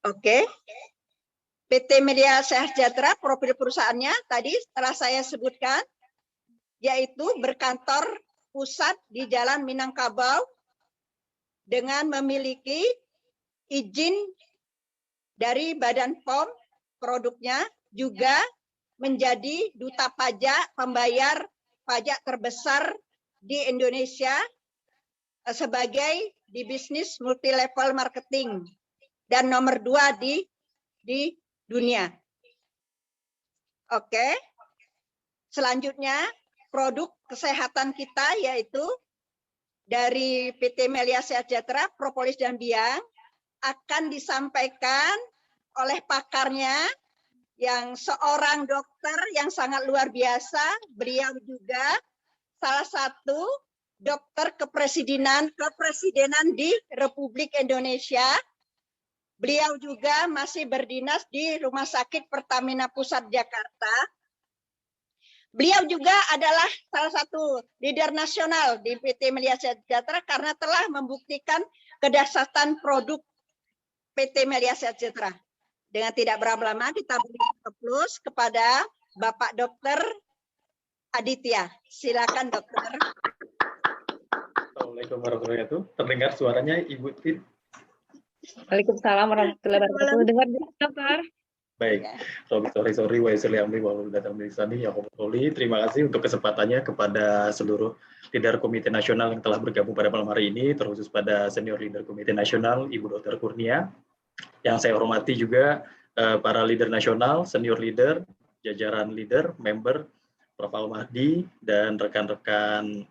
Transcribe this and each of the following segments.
Oke. PT Media Sejahtera, profil perusahaannya tadi telah saya sebutkan, yaitu berkantor pusat di Jalan Minangkabau dengan memiliki izin dari Badan POM produknya, juga menjadi duta pajak pembayar pajak terbesar di Indonesia sebagai di bisnis multi level marketing dan nomor 2 di dunia. Oke. Selanjutnya produk kesehatan kita yaitu dari PT Melia Sejahtera, Propolis dan Biang akan disampaikan oleh pakarnya yang seorang dokter yang sangat luar biasa. Beliau juga salah satu dokter kepresidenan di Republik Indonesia. Beliau juga masih berdinas di Rumah Sakit Pertamina Pusat Jakarta. Beliau juga adalah salah satu leader nasional di PT Melia Sejahtera karena telah membuktikan kedahsyatan produk PT Melia Sejahtera. Dengan tidak berlama-lama kita beri aplaus kepada Bapak Dokter Aditya. Silakan dokter. Assalamualaikum warahmatullahi wabarakatuh. Terdengar suaranya Ibu Tit? Waalaikumsalam warahmatullahi wabarakatuh. Dengar dokter? Baik, sorry, wa isli amri wa uludatan min lisani yaqulu qouli. Terima kasih untuk kesempatannya kepada seluruh leader Komite Nasional yang telah bergabung pada malam hari ini, terkhusus pada senior leader Komite Nasional Ibu Dr. Kurnia. Yang saya hormati juga para leader nasional, senior leader, jajaran leader, member, Prof. Al-Mahdi, dan rekan-rekan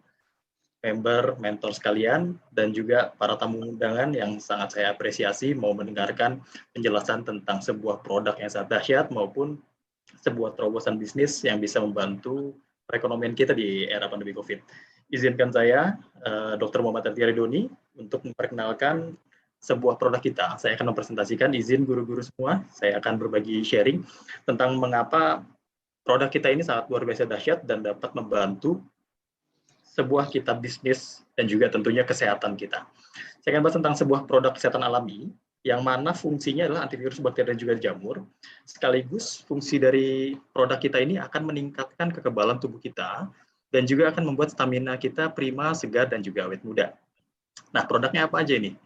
member, mentor sekalian, dan juga para tamu undangan yang sangat saya apresiasi mau mendengarkan penjelasan tentang sebuah produk yang sangat dahsyat maupun sebuah terobosan bisnis yang bisa membantu perekonomian kita di era pandemi COVID. Izinkan saya, Dr. Muhammad Atiari Doni, untuk memperkenalkan sebuah produk kita. Saya akan mempresentasikan, izin guru-guru semua, saya akan berbagi sharing tentang mengapa produk kita ini sangat luar biasa dahsyat dan dapat membantu sebuah kitab bisnis dan juga tentunya kesehatan kita. Saya akan bahas tentang sebuah produk kesehatan alami yang mana fungsinya adalah antivirus, bakteri, dan juga jamur. Sekaligus fungsi dari produk kita ini akan meningkatkan kekebalan tubuh kita dan juga akan membuat stamina kita prima, segar, dan juga awet muda. Nah, produknya apa aja ini?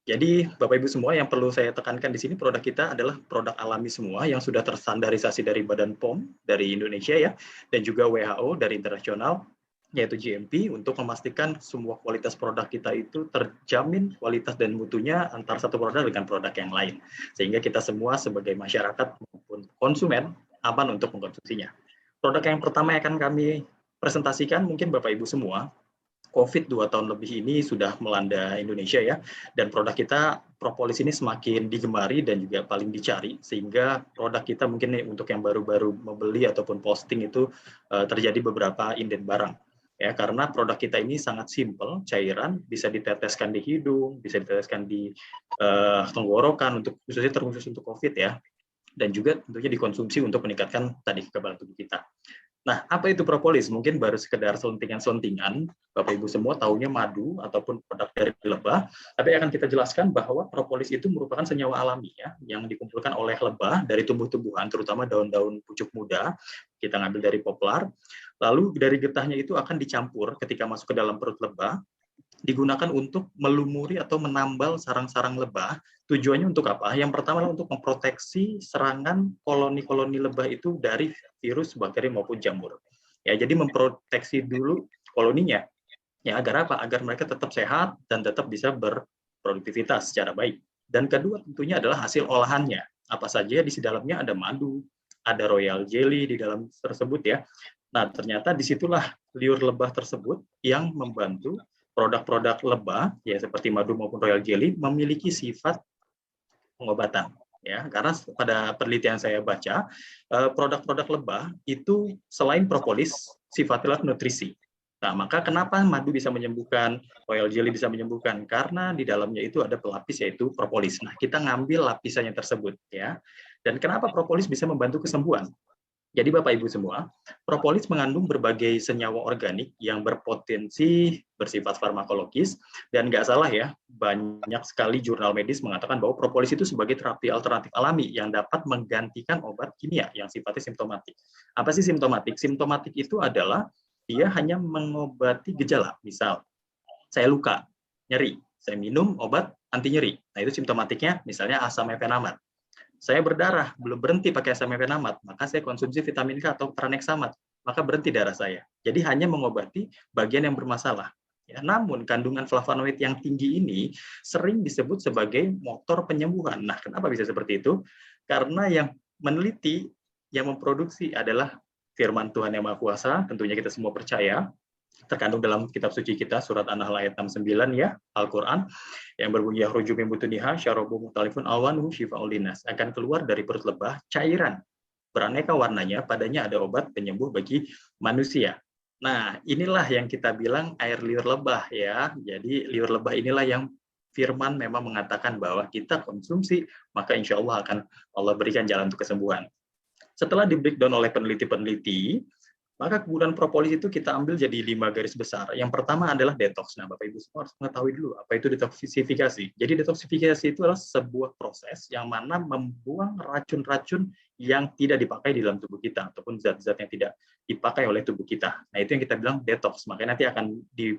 Jadi, Bapak Ibu semua, yang perlu saya tekankan di sini, produk kita adalah produk alami semua yang sudah terstandarisasi dari Badan POM dari Indonesia ya, dan juga WHO dari internasional, yaitu GMP, untuk memastikan semua kualitas produk kita itu terjamin kualitas dan mutunya antara satu produk dengan produk yang lain. Sehingga kita semua sebagai masyarakat maupun konsumen aman untuk mengkonsumsinya. Produk yang pertama yang akan kami presentasikan, mungkin Bapak Ibu semua, COVID 2 tahun lebih ini sudah melanda Indonesia ya, dan produk kita propolis ini semakin digemari dan juga paling dicari, sehingga produk kita mungkin nih, untuk yang baru-baru membeli ataupun posting itu terjadi beberapa inden barang. Ya, karena produk kita ini sangat simpel, cairan, bisa diteteskan di hidung, bisa diteteskan di tenggorokan, untuk khususnya terkhusus untuk COVID ya, dan juga tentunya dikonsumsi untuk meningkatkan tadi kekebalan tubuh kita. Nah, apa itu propolis? Mungkin baru sekedar selentingan-selentingan, Bapak Ibu semua tahunya madu ataupun produk dari lebah, tapi akan kita jelaskan bahwa propolis itu merupakan senyawa alami ya, yang dikumpulkan oleh lebah dari tumbuh-tumbuhan, terutama daun-daun pucuk muda, kita ngambil dari poplar, lalu dari getahnya itu akan dicampur ketika masuk ke dalam perut lebah, digunakan untuk melumuri atau menambal sarang-sarang lebah. Tujuannya untuk apa? Yang pertama adalah untuk memproteksi serangan koloni-koloni lebah itu dari virus, bakteri maupun jamur. Ya, jadi memproteksi dulu koloninya. Ya, agar apa? Agar mereka tetap sehat dan tetap bisa berproduktivitas secara baik. Dan kedua tentunya adalah hasil olahannya. Apa saja di dalamnya? Ada madu, ada royal jelly di dalam tersebut ya. Nah, ternyata disitulah liur lebah tersebut yang membantu produk-produk lebah ya, seperti madu maupun royal jelly memiliki sifat pengobatan ya, karena pada penelitian saya baca produk-produk lebah itu selain propolis sifatnya nutrisi. Nah, maka kenapa madu bisa menyembuhkan, royal jelly bisa menyembuhkan? Karena di dalamnya itu ada pelapis yaitu propolis. Nah, kita ngambil lapisannya tersebut ya. Dan kenapa propolis bisa membantu kesembuhan? Jadi Bapak Ibu semua, propolis mengandung berbagai senyawa organik yang berpotensi bersifat farmakologis, dan nggak salah ya, banyak sekali jurnal medis mengatakan bahwa propolis itu sebagai terapi alternatif alami yang dapat menggantikan obat kimia yang sifatnya simptomatik. Apa sih simptomatik? Simptomatik itu adalah dia hanya mengobati gejala. Misal, saya luka, nyeri, saya minum obat anti nyeri. Nah itu simptomatiknya misalnya asam mefenamat. Saya berdarah, belum berhenti pakai asam mefenamat, maka saya konsumsi vitamin K atau tranexamat, maka berhenti darah saya. Jadi hanya mengobati bagian yang bermasalah. Ya, namun kandungan flavonoid yang tinggi ini sering disebut sebagai motor penyembuhan. Nah, kenapa bisa seperti itu? Karena yang meneliti, yang memproduksi adalah firman Tuhan Yang Maha Kuasa, tentunya kita semua percaya, terkandung dalam kitab suci kita, surat An-Nahl ayat 69 ya, Al-Quran, yang berbunyi yakhruju min butuniha syarabu mukhtalifun alwanuhu syifa'ul linnas, akan keluar dari perut lebah cairan beraneka warnanya, padanya ada obat penyembuh bagi manusia. Nah, inilah yang kita bilang air liur lebah ya. Jadi liur lebah inilah yang firman memang mengatakan bahwa kita konsumsi, maka insya Allah akan Allah berikan jalan untuk kesembuhan. Setelah di-breakdown oleh peneliti-peneliti, maka kegunaan propolis itu kita ambil jadi 5 garis besar. Yang pertama adalah detox. Nah, Bapak Ibu semua harus mengetahui dulu apa itu detoksifikasi. Jadi detoksifikasi itu adalah sebuah proses yang mana membuang racun-racun yang tidak dipakai di dalam tubuh kita ataupun zat-zat yang tidak dipakai oleh tubuh kita. Nah, itu yang kita bilang detox. Makanya nanti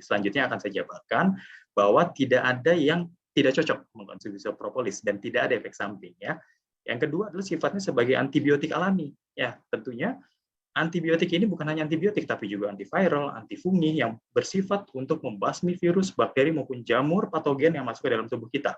selanjutnya akan saya jabarkan bahwa tidak ada yang tidak cocok mengkonsumsi propolis dan tidak ada efek samping ya. Yang kedua adalah sifatnya sebagai antibiotik alami. Ya, tentunya antibiotik ini bukan hanya antibiotik, tapi juga antiviral, antifungi yang bersifat untuk membasmi virus, bakteri, maupun jamur patogen yang masuk ke dalam tubuh kita.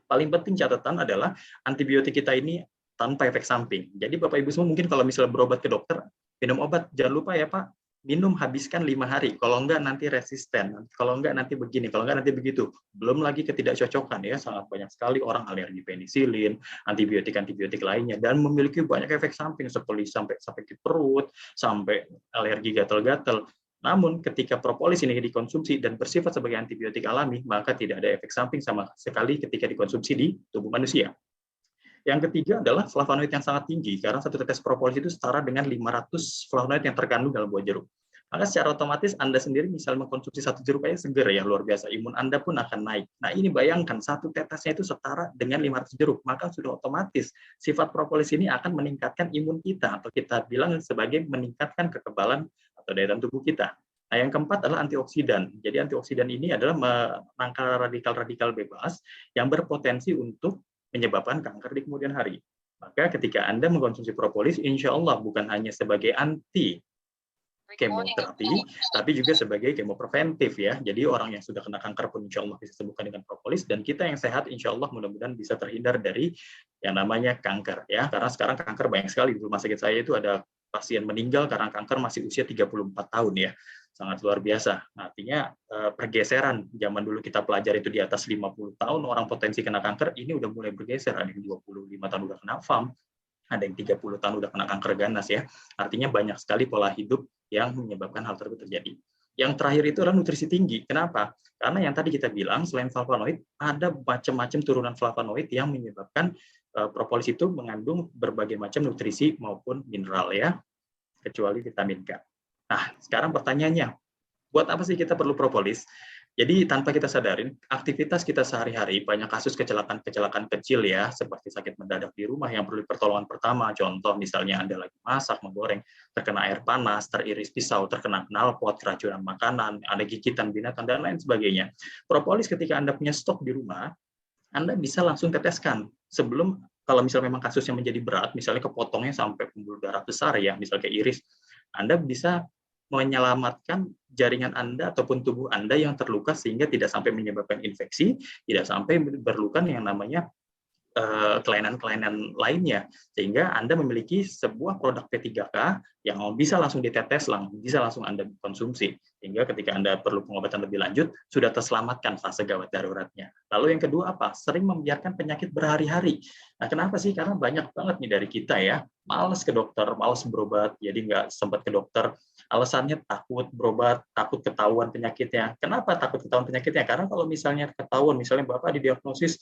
Paling penting catatan adalah antibiotik kita ini tanpa efek samping. Jadi Bapak Ibu semua mungkin kalau misalnya berobat ke dokter, minum obat, jangan lupa ya Pak, minum habiskan 5 hari. Kalau enggak nanti resisten, kalau enggak nanti begini, kalau enggak nanti begitu. Belum lagi ketidakcocokan ya, sangat banyak sekali orang alergi penisilin, antibiotik lainnya, dan memiliki banyak efek samping seperti sampai sakit perut, sampai alergi gatal-gatal. Namun ketika propolis ini dikonsumsi dan bersifat sebagai antibiotik alami, maka tidak ada efek samping sama sekali ketika dikonsumsi di tubuh manusia. Yang ketiga adalah flavonoid yang sangat tinggi, karena satu tetes propolis itu setara dengan 500 flavonoid yang terkandung dalam buah jeruk. Maka secara otomatis Anda sendiri misal mengkonsumsi satu jeruk aja seger ya, luar biasa, imun Anda pun akan naik. Nah ini bayangkan, satu tetesnya itu setara dengan 500 jeruk, maka sudah otomatis sifat propolis ini akan meningkatkan imun kita, atau kita bilang sebagai meningkatkan kekebalan atau daya tahan tubuh kita. Nah, yang keempat adalah antioksidan. Jadi antioksidan ini adalah menangkal radikal-radikal bebas yang berpotensi untuk menyebabkan kanker di kemudian hari. Maka ketika Anda mengkonsumsi propolis, insya Allah bukan hanya sebagai anti kemoterapi, tapi juga sebagai kemopreventif ya. Jadi orang yang sudah kena kanker pun insya Allah bisa sembuhkan dengan propolis, dan kita yang sehat insya Allah mudah-mudahan bisa terhindar dari yang namanya kanker ya. Karena sekarang kanker banyak sekali. Di rumah sakit saya itu ada pasien meninggal karena kanker masih usia 34 tahun ya. Sangat luar biasa. Artinya pergeseran, zaman dulu kita pelajari itu di atas 50 tahun orang potensi kena kanker, ini udah mulai bergeser. Ada yang 25 tahun udah kena FAM, ada yang 30 tahun udah kena kanker ganas ya. Artinya banyak sekali pola hidup yang menyebabkan hal tersebut terjadi. Yang terakhir itu adalah nutrisi tinggi. Kenapa? Karena yang tadi kita bilang, selain flavonoid, ada macam-macam turunan flavonoid yang menyebabkan propolis itu mengandung berbagai macam nutrisi maupun mineral ya, kecuali vitamin K. Nah, sekarang pertanyaannya, buat apa sih kita perlu propolis? Jadi tanpa kita sadarin, aktivitas kita sehari-hari, banyak kasus kecelakaan kecil ya, seperti sakit mendadak di rumah yang perlu pertolongan pertama. Contoh misalnya Anda lagi masak, menggoreng, terkena air panas, teriris pisau, terkena knalpot, keracunan makanan, ada gigitan binatang, dan lain sebagainya. Propolis ketika Anda punya stok di rumah, Anda bisa langsung teteskan. Sebelum, kalau misalnya memang kasusnya menjadi berat, misalnya kepotongnya sampai pembuluh darah besar ya, misalnya kayak iris, Anda bisa menyelamatkan jaringan Anda ataupun tubuh Anda yang terluka sehingga tidak sampai menyebabkan infeksi, tidak sampai berluka yang namanya kelainan-kelainan lainnya, sehingga Anda memiliki sebuah produk P3K yang bisa langsung ditetes, bisa langsung Anda konsumsi, sehingga ketika Anda perlu pengobatan lebih lanjut, sudah terselamatkan fase gawat daruratnya. Lalu yang kedua apa? Sering membiarkan penyakit berhari-hari. Nah, kenapa sih? Karena banyak banget nih dari kita ya, malas ke dokter, malas berobat, jadi nggak sempat ke dokter. Alasannya takut berobat, takut ketahuan penyakitnya. Kenapa takut ketahuan penyakitnya? Karena kalau misalnya ketahuan, misalnya Bapak didiagnosis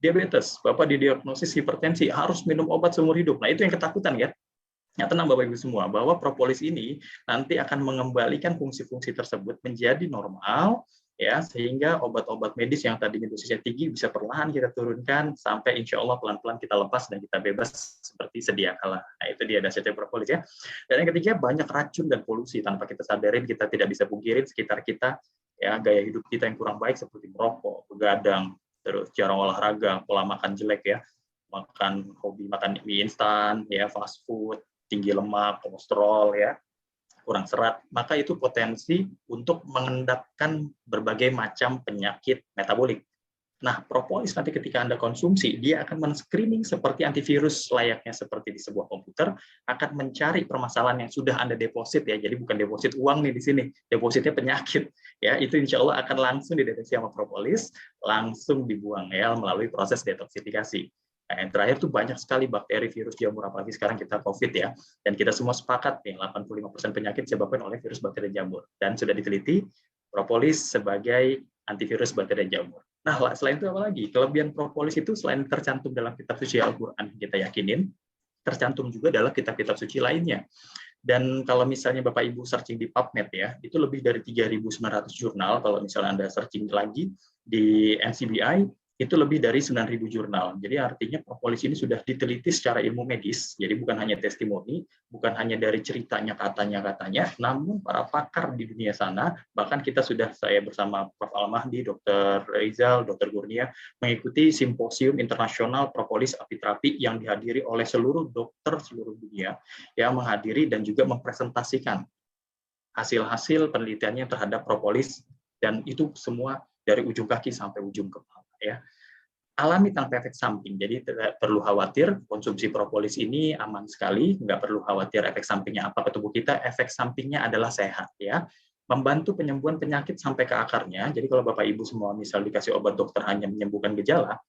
diabetes, Bapak didiagnosis hipertensi, harus minum obat seumur hidup. Nah, itu yang ketakutan ya. Nah, tenang Bapak Ibu semua, bahwa propolis ini nanti akan mengembalikan fungsi-fungsi tersebut menjadi normal, ya, sehingga obat-obat medis yang tadinya dosisnya tinggi bisa perlahan kita turunkan sampai insya Allah pelan-pelan kita lepas dan kita bebas seperti sedia kala. Nah, itu dia dasarnya propolis ya. Dan yang ketiga, banyak racun dan polusi tanpa kita sadarin, kita tidak bisa pungkirin sekitar kita, ya, gaya hidup kita yang kurang baik seperti merokok, begadang, terus jarang olahraga, pola makan jelek ya, hobi makan mie instan, ya, fast food, tinggi lemak, kolesterol, ya, kurang serat, maka itu potensi untuk mengendapkan berbagai macam penyakit metabolik. Nah, propolis nanti ketika Anda konsumsi, dia akan men-screening seperti antivirus layaknya seperti di sebuah komputer, akan mencari permasalahan yang sudah Anda deposit ya. Jadi bukan deposit uang nih di sini, depositnya penyakit. Ya, itu insya Allah akan langsung dideteksi sama propolis, langsung dibuang ya melalui proses detoksifikasi. Nah, yang terakhir tuh banyak sekali bakteri, virus, jamur, apalagi sekarang kita COVID ya. Dan kita semua sepakat nih, 85% penyakit disebabkan oleh virus, bakteri, dan jamur. Dan sudah diteliti, propolis sebagai antivirus, bakteri, dan jamur. Nah, selain itu apa lagi? Kelebihan propolis itu selain tercantum dalam kitab suci Al-Quran, kita yakinin, tercantum juga dalam kitab-kitab suci lainnya. Dan kalau misalnya Bapak Ibu searching di PubMed ya, itu lebih dari 3.900 jurnal. Kalau misalnya Anda searching lagi di NCBI, itu lebih dari 9.000 jurnal. Jadi artinya propolis ini sudah diteliti secara ilmu medis, jadi bukan hanya testimoni, bukan hanya dari ceritanya, katanya, namun para pakar di dunia sana, bahkan kita sudah, saya bersama Prof. Al-Mahdi, Dr. Rizal, Dr. Gurnia, mengikuti simposium internasional propolis apiterapi yang dihadiri oleh seluruh dokter seluruh dunia, yang menghadiri dan juga mempresentasikan hasil-hasil penelitiannya terhadap propolis, dan itu semua dari ujung kaki sampai ujung kepala. Ya, alami tanpa efek samping, jadi tidak perlu khawatir, konsumsi propolis ini aman sekali, nggak perlu khawatir efek sampingnya apa ke tubuh kita, efek sampingnya adalah sehat ya, membantu penyembuhan penyakit sampai ke akarnya. Jadi kalau Bapak Ibu semua misal dikasih obat dokter hanya menyembuhkan gejala,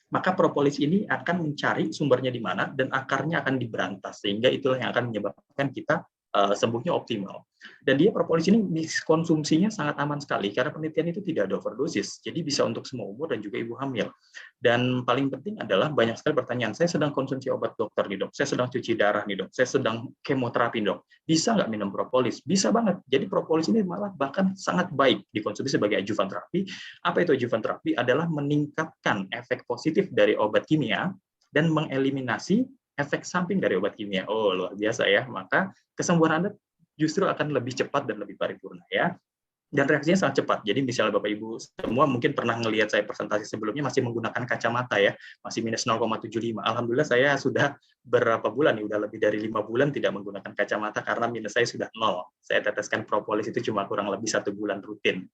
maka propolis ini akan mencari sumbernya di mana dan akarnya akan diberantas, sehingga itulah yang akan menyebabkan kita sembuhnya optimal. Dan dia propolis ini konsumsinya sangat aman sekali karena penelitian itu tidak ada overdosis, jadi bisa untuk semua umur dan juga ibu hamil. Dan paling penting adalah banyak sekali pertanyaan, saya sedang konsumsi obat dokter nih dok, saya sedang cuci darah nih dok, saya sedang kemoterapi dok, bisa nggak minum propolis? Bisa banget. Jadi propolis ini malah bahkan sangat baik dikonsumsi sebagai adjuvan terapi. Apa itu adjuvan terapi? Adalah meningkatkan efek positif dari obat kimia dan mengeliminasi efek samping dari obat kimia. Oh, luar biasa ya. Maka kesembuhan Anda justru akan lebih cepat dan lebih paripurna ya. Dan reaksinya sangat cepat. Jadi misalnya Bapak Ibu semua mungkin pernah ngelihat saya presentasi sebelumnya masih menggunakan kacamata ya, masih minus 0,75. Alhamdulillah saya sudah berapa bulan nih, udah lebih dari 5 bulan tidak menggunakan kacamata karena minus saya sudah 0. Saya teteskan propolis itu cuma kurang lebih 1 bulan rutin.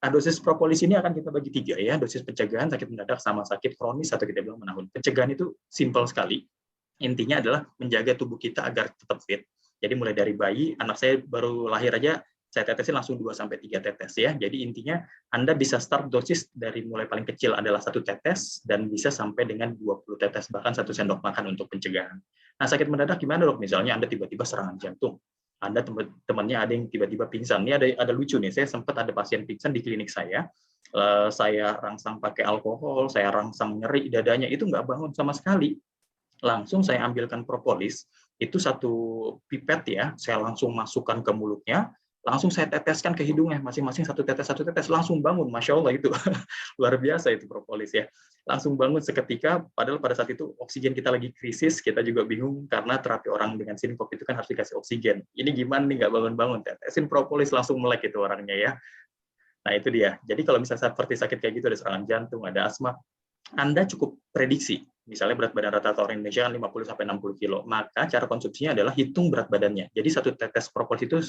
Nah, dosis propolis ini akan kita bagi 3 ya, dosis pencegahan, sakit mendadak, sama sakit kronis atau kita bilang menahun. Pencegahan itu simpel sekali. Intinya adalah menjaga tubuh kita agar tetap fit. Jadi mulai dari bayi, anak saya baru lahir aja, saya tetesin langsung 2-3 tetes ya. Jadi intinya Anda bisa start dosis dari mulai paling kecil adalah 1 tetes dan bisa sampai dengan 20 tetes, bahkan 1 sendok makan untuk pencegahan. Nah, sakit mendadak gimana dok? Misalnya Anda tiba-tiba serangan jantung, Anda temannya ada yang tiba-tiba pingsan. Ini ada lucu nih, saya sempat ada pasien pingsan di klinik saya rangsang pakai alkohol, saya rangsang nyeri dadanya, itu nggak bangun sama sekali. Langsung saya ambilkan propolis, itu 1 pipet ya, saya langsung masukkan ke mulutnya, langsung saya teteskan ke hidungnya, masing-masing 1 tetes, langsung bangun, Masya Allah itu, luar biasa itu propolis ya. Langsung bangun seketika, padahal pada saat itu oksigen kita lagi krisis, kita juga bingung, karena terapi orang dengan sinkop itu kan harus dikasih oksigen. Ini gimana nih, nggak bangun-bangun, tetesin propolis, langsung melek itu orangnya ya. Nah itu dia, jadi kalau misalnya seperti sakit kayak gitu, ada serangan jantung, ada asma, Anda cukup prediksi, misalnya berat badan rata-rata orang Indonesia kan 50-60 kilo, maka cara konsumsinya adalah hitung berat badannya. Jadi 1 tetes propolis itu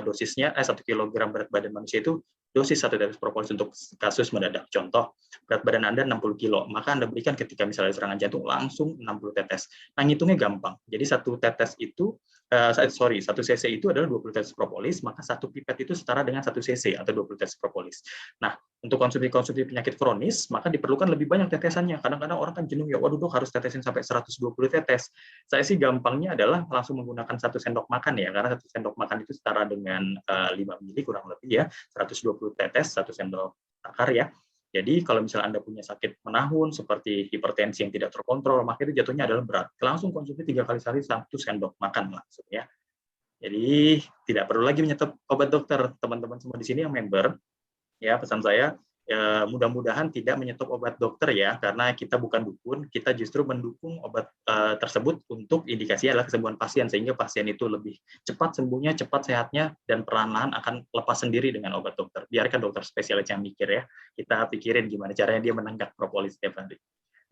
dosisnya 1 kilogram berat badan manusia itu dosis 1 tetes propolis untuk kasus mendadak. Contoh, berat badan Anda 60 kilo, maka Anda berikan ketika misalnya serangan jantung langsung 60 tetes. Nah, ngitungnya gampang. Jadi 1 tetes itu 1 cc itu adalah 20 tetes propolis, maka 1 pipet itu setara dengan 1 cc atau 20 tetes propolis. Nah, untuk konsumsi penyakit kronis, maka diperlukan lebih banyak tetesannya. Kadang-kadang orang kan jenuh ya, waduh dok harus tetesin sampai 120 tetes. Saya sih gampangnya adalah langsung menggunakan 1 sendok makan ya, karena 1 sendok makan itu setara dengan 5 mili kurang lebih ya, 120 tetes, 1 sendok takar ya. Jadi kalau misalnya Anda punya sakit menahun seperti hipertensi yang tidak terkontrol, maka itu jatuhnya adalah berat. Langsung konsumsi 3 kali sehari 1 sendok makan langsung ya. Jadi tidak perlu lagi menyetop obat dokter. Teman-teman semua di sini yang member, ya pesan saya mudah-mudahan tidak menyetop obat dokter ya, karena kita bukan dukun, kita justru mendukung obat tersebut untuk indikasinya adalah kesembuhan pasien, sehingga pasien itu lebih cepat sembuhnya, cepat sehatnya, dan perlahan-lahan akan lepas sendiri dengan obat dokter. Biarkan dokter spesialis yang mikir ya, kita pikirin gimana caranya dia menenggak propolis setiap hari.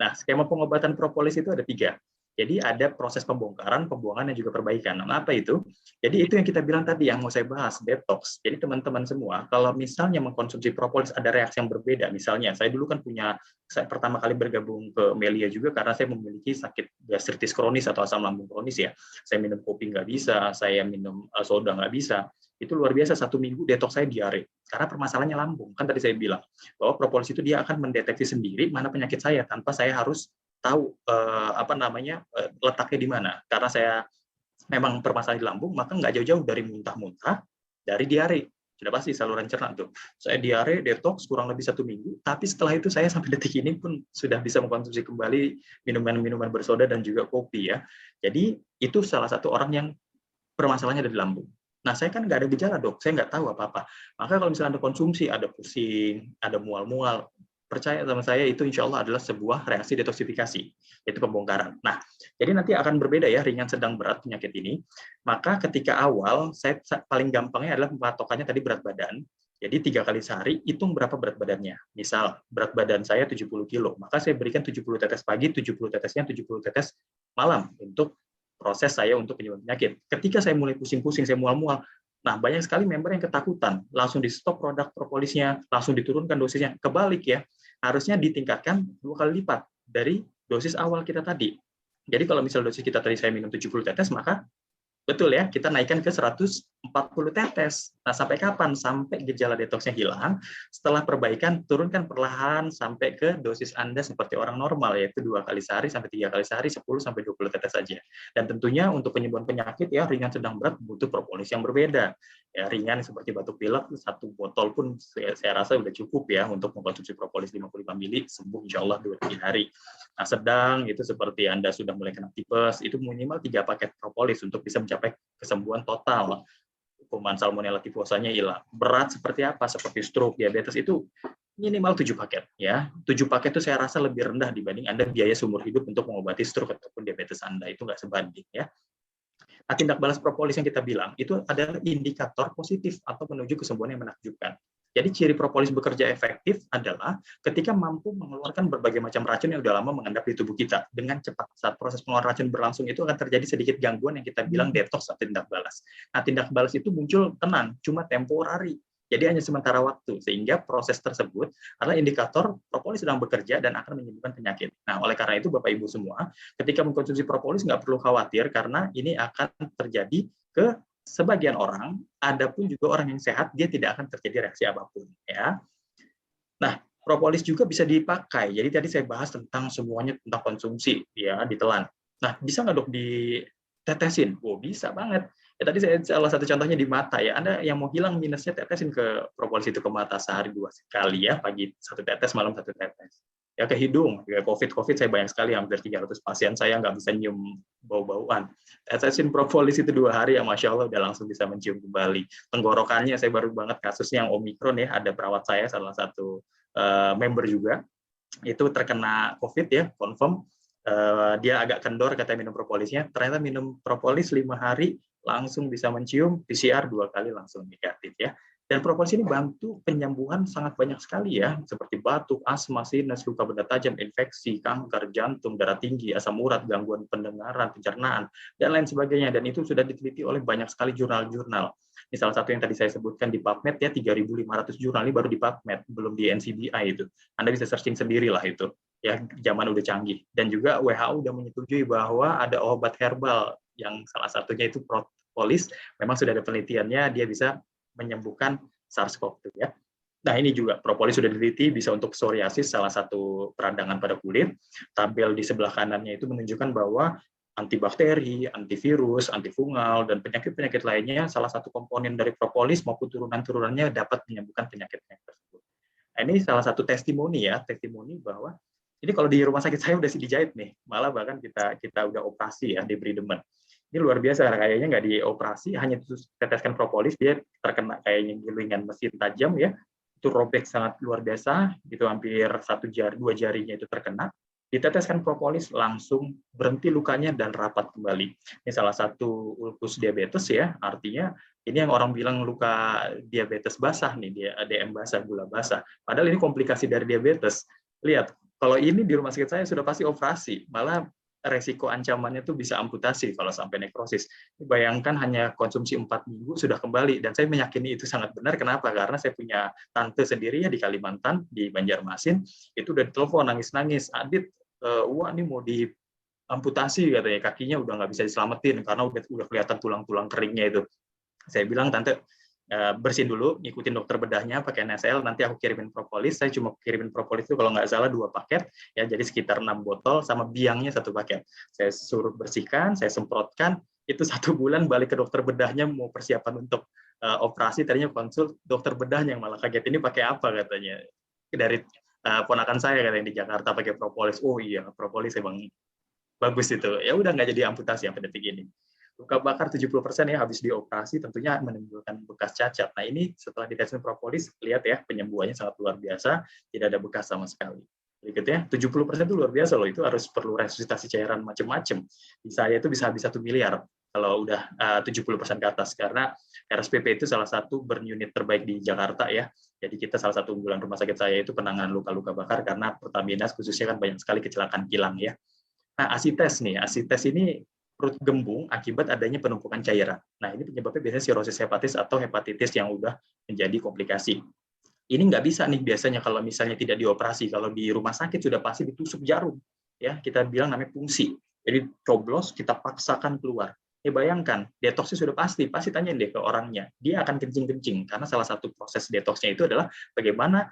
Nah, skema pengobatan propolis itu ada 3. Jadi ada proses pembongkaran, pembuangan, dan juga perbaikan. Nah, apa itu? Jadi itu yang kita bilang tadi, yang mau saya bahas, detox. Jadi teman-teman semua, kalau misalnya mengkonsumsi propolis ada reaksi yang berbeda. Misalnya, saya dulu kan saya pertama kali bergabung ke Melia juga karena saya memiliki sakit gastritis kronis atau asam lambung kronis ya. Saya minum kopi nggak bisa, saya minum soda nggak bisa. Itu luar biasa, 1 minggu detox saya diare. Karena permasalahannya lambung. Kan tadi saya bilang, bahwa propolis itu dia akan mendeteksi sendiri mana penyakit saya, tanpa saya harus tahu letaknya di mana. Karena saya memang permasalahan di lambung, maka nggak jauh-jauh dari muntah-muntah, dari diare. Sudah pasti saluran cerna tuh. Saya diare, detox kurang lebih 1 minggu, tapi setelah itu saya sampai detik ini pun sudah bisa mengkonsumsi kembali minuman-minuman bersoda dan juga kopi ya. Jadi itu salah satu orang yang permasalahannya ada di lambung. Nah, saya kan nggak ada gejala, Dok. Saya nggak tahu apa-apa. Maka kalau misalnya Anda konsumsi, ada pusing, ada mual-mual, percaya sama saya, itu insya Allah adalah sebuah reaksi detoksifikasi, yaitu pembongkaran. Nah, jadi nanti akan berbeda ya, ringan, sedang, berat penyakit ini. Maka ketika awal, saya paling gampangnya adalah patokannya tadi berat badan. Jadi 3 kali sehari, hitung berapa berat badannya. Misal, berat badan saya 70 kilo, maka saya berikan 70 tetes pagi, 70 tetesnya 70 tetes malam untuk proses saya untuk penyembuhan penyakit. Ketika saya mulai pusing-pusing, saya mual-mual, nah, banyak sekali member yang ketakutan, langsung di stop produk propolisnya, langsung diturunkan dosisnya. Kebalik ya, harusnya ditingkatkan 2 kali lipat dari dosis awal kita tadi. Jadi kalau misal dosis kita tadi saya minum 70 tetes, maka betul ya, kita naikkan ke 140 tetes. Nah, sampai kapan? Sampai gejala detoksnya hilang. Setelah perbaikan, turunkan perlahan sampai ke dosis Anda seperti orang normal, yaitu 2 kali sehari sampai 3 kali sehari, 10 sampai 20 tetes saja. Dan tentunya untuk penyembuhan penyakit ya, ringan, sedang, berat, butuh propolis yang berbeda. Ya, ringan seperti batuk pilek, 1 botol pun saya rasa sudah cukup ya untuk mengkonsumsi propolis 55 mili, sembuh insya Allah 2-3 hari. Nah, sedang itu seperti Anda sudah mulai kena tipes, itu minimal 3 paket propolis untuk bisa mencapai kesembuhan total. Kuman salmonella tifosanya hilang. Berat seperti apa? Seperti stroke, diabetes, itu minimal 7 paket ya. 7 paket itu saya rasa lebih rendah dibanding Anda biaya seumur hidup untuk mengobati stroke ataupun diabetes Anda, itu nggak sebanding ya. Nah, tindak balas propolis yang kita bilang itu adalah indikator positif atau menuju kesembuhan yang menakjubkan. Jadi ciri propolis bekerja efektif adalah ketika mampu mengeluarkan berbagai macam racun yang sudah lama mengendap di tubuh kita dengan cepat. Saat proses pengeluaran racun berlangsung itu akan terjadi sedikit gangguan yang kita bilang detox atau tindak balas. Nah, tindak balas itu muncul tenang, cuma temporari. Jadi hanya sementara waktu, sehingga proses tersebut adalah indikator propolis sedang bekerja dan akan menyembuhkan penyakit. Nah, oleh karena itu Bapak Ibu semua, ketika mengkonsumsi propolis nggak perlu khawatir karena ini akan terjadi ke sebagian orang, adapun juga orang yang sehat, dia tidak akan terjadi reaksi apapun. Ya. Nah, propolis juga bisa dipakai. Jadi tadi saya bahas tentang semuanya tentang konsumsi, ya, ditelan. Nah, bisa nggak Dok ditetesin? Oh, bisa banget. Ya, tadi saya salah satu contohnya di mata ya. Anda yang mau hilang minusnya tetesin ke propolis itu ke mata sehari 2 kali ya, pagi 1 tetes, malam 1 tetes. Ya ke hidung, ya COVID saya banyak sekali, hampir 300 pasien saya nggak bisa nyium bau-bauan. Tetesin propolis itu 2 hari ya, Masya Allah udah langsung bisa mencium kembali. Tenggorokannya saya baru banget kasusnya yang Omikron ya, ada perawat saya salah satu member juga itu terkena COVID ya, confirm. Dia agak kendor katanya minum propolisnya, ternyata minum propolis 5 hari langsung bisa mencium, PCR 2 kali langsung negatif ya. Dan propolis ini bantu penyembuhan sangat banyak sekali ya, seperti batuk, asma, sinus, luka benda tajam, infeksi, kanker, jantung, darah tinggi, asam urat, gangguan pendengaran, pencernaan, dan lain sebagainya. Dan itu sudah diteliti oleh banyak sekali jurnal-jurnal. Ini salah satu yang tadi saya sebutkan di PubMed ya, 3.500 jurnal ini baru di PubMed, belum di NCBI itu. Anda bisa searching sendiri lah itu. Ya, zaman udah canggih. Dan juga WHO udah menyetujui bahwa ada obat herbal yang salah satunya itu propolis, memang sudah ada penelitiannya, dia bisa menyembuhkan SARS-CoV-2 ya. Nah, ini juga propolis sudah diteliti bisa untuk psoriasis, salah satu peradangan pada kulit. Tabel di sebelah kanannya itu menunjukkan bahwa antibakteri, antivirus, antifungal, dan penyakit-penyakit lainnya, salah satu komponen dari propolis maupun turunan-turunannya dapat menyembuhkan penyakit-penyakit tersebut. Nah, ini salah satu testimoni bahwa ini kalau di rumah sakit saya udah dijahit nih, malah bahkan kita udah operasi ya, diberi demen. Ini luar biasa, kayaknya nggak dioperasi, hanya teteskan propolis, dia terkena kayaknya gilingan mesin tajam ya, itu robek sangat luar biasa, itu hampir 2 jarinya itu terkena, diteteskan propolis langsung berhenti lukanya dan rapat kembali. Ini salah satu ulkus diabetes ya, artinya ini yang orang bilang luka diabetes basah nih, dia DM basah, gula basah. Padahal ini komplikasi dari diabetes. Lihat, kalau ini di rumah sakit saya sudah pasti operasi, malah resiko ancamannya tuh bisa amputasi kalau sampai nekrosis. Bayangkan hanya konsumsi 4 minggu sudah kembali, dan saya meyakini itu sangat benar. Kenapa? Karena saya punya tante sendiri ya di Kalimantan, di Banjarmasin, itu udah ditelepon nangis-nangis, Adit, wah ini mau diamputasi katanya, kakinya udah nggak bisa diselamatin karena udah kelihatan tulang-tulang keringnya itu. Saya bilang, tante, bersihin dulu, ngikutin dokter bedahnya pakai NSL, nanti aku kirimin propolis. Saya cuma kirimin propolis itu kalau nggak salah 2 paket, ya, jadi sekitar 6 botol, sama biangnya 1 paket. Saya suruh bersihkan, saya semprotkan, itu 1 bulan balik ke dokter bedahnya mau persiapan untuk operasi, tadinya konsul, dokter bedahnya yang malah kaget, ini pakai apa katanya. Dari ponakan saya katanya di Jakarta pakai propolis. Oh iya, propolis emang bagus itu. Ya udah nggak jadi amputasi sampai detik ini. Luka bakar 70% ya habis dioperasi tentunya menimbulkan bekas cacat. Nah, ini setelah ditetesin propolis, lihat ya, penyembuhannya sangat luar biasa, tidak ada bekas sama sekali. Berikutnya, 70% itu luar biasa loh, itu harus perlu resusitasi cairan macam-macam. Di saya itu bisa habis 1 miliar kalau udah 70% ke atas, karena RSPP itu salah satu burn unit terbaik di Jakarta ya. Jadi kita salah satu unggulan rumah sakit saya itu penanganan luka-luka bakar, karena Pertamina khususnya kan banyak sekali kecelakaan kilang ya. Nah, asites ini perut gembung akibat adanya penumpukan cairan. Nah, ini penyebabnya biasanya sirosis hepatis atau hepatitis yang udah menjadi komplikasi. Ini nggak bisa nih biasanya kalau misalnya tidak dioperasi. Kalau di rumah sakit sudah pasti ditusuk jarum. Ya, kita bilang namanya fungsi. Jadi coblos, kita paksakan keluar. Ya bayangkan, detoksnya sudah pasti tanyain deh ke orangnya. Dia akan kencing-kencing, karena salah satu proses detoksnya itu adalah bagaimana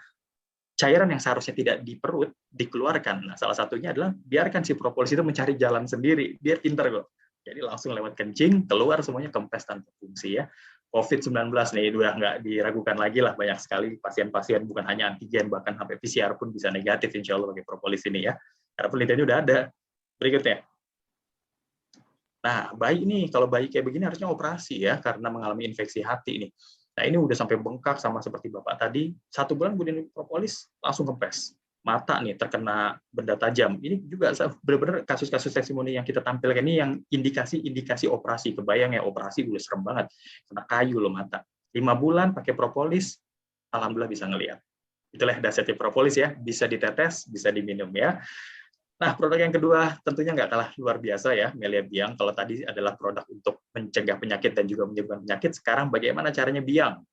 cairan yang seharusnya tidak di perut dikeluarkan. Nah, salah satunya adalah biarkan si propolis itu mencari jalan sendiri, dia pintar kok. Jadi langsung lewat kencing, keluar semuanya kempes tanpa fungsi ya. COVID-19 nih udah nggak diragukan lagi lah, banyak sekali pasien-pasien bukan hanya antigen, bahkan sampai PCR pun bisa negatif insya Allah pakai propolis ini ya. Karena penelitiannya udah ada. Berikutnya. Nah, bayi nih, kalau bayi kayak begini harusnya operasi ya, karena mengalami infeksi hati nih. Nah, ini udah sampai bengkak sama seperti Bapak tadi, 1 bulan gunain propolis, langsung kempes. Mata nih terkena benda tajam. Ini juga benar-benar kasus-kasus testimoni yang kita tampilkan ini yang indikasi operasi. Kebayang ya, operasi udah serem banget. Kena kayu loh mata. 5 bulan pakai propolis, alhamdulillah bisa ngelihat. Itulah dahsyatnya propolis ya, bisa ditetes, bisa diminum ya. Nah, produk yang kedua tentunya nggak kalah luar biasa ya, Melia Biang. Kalau tadi adalah produk untuk mencegah penyakit dan juga menyembuhkan penyakit, sekarang bagaimana caranya biang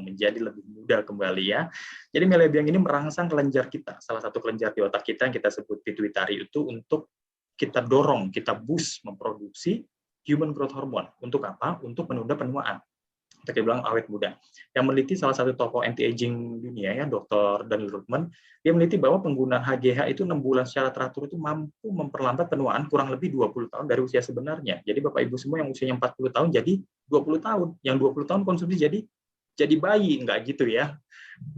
menjadi lebih mudah kembali ya. Jadi Melia Biang ini merangsang kelenjar kita, salah satu kelenjar di otak kita yang kita sebut pituitari itu, untuk kita dorong, kita boost memproduksi human growth hormone. Untuk apa? Untuk menunda penuaan. Kita bilang awet muda. Yang meneliti salah satu tokoh anti-aging dunia ya, Dr. Daniel Rutman, dia meneliti bahwa penggunaan HGH itu 6 bulan secara teratur itu mampu memperlambat penuaan kurang lebih 20 tahun dari usia sebenarnya. Jadi Bapak Ibu semua yang usianya 40 tahun jadi 20 tahun. Yang 20 tahun konsumsi jadi bayi, enggak gitu ya.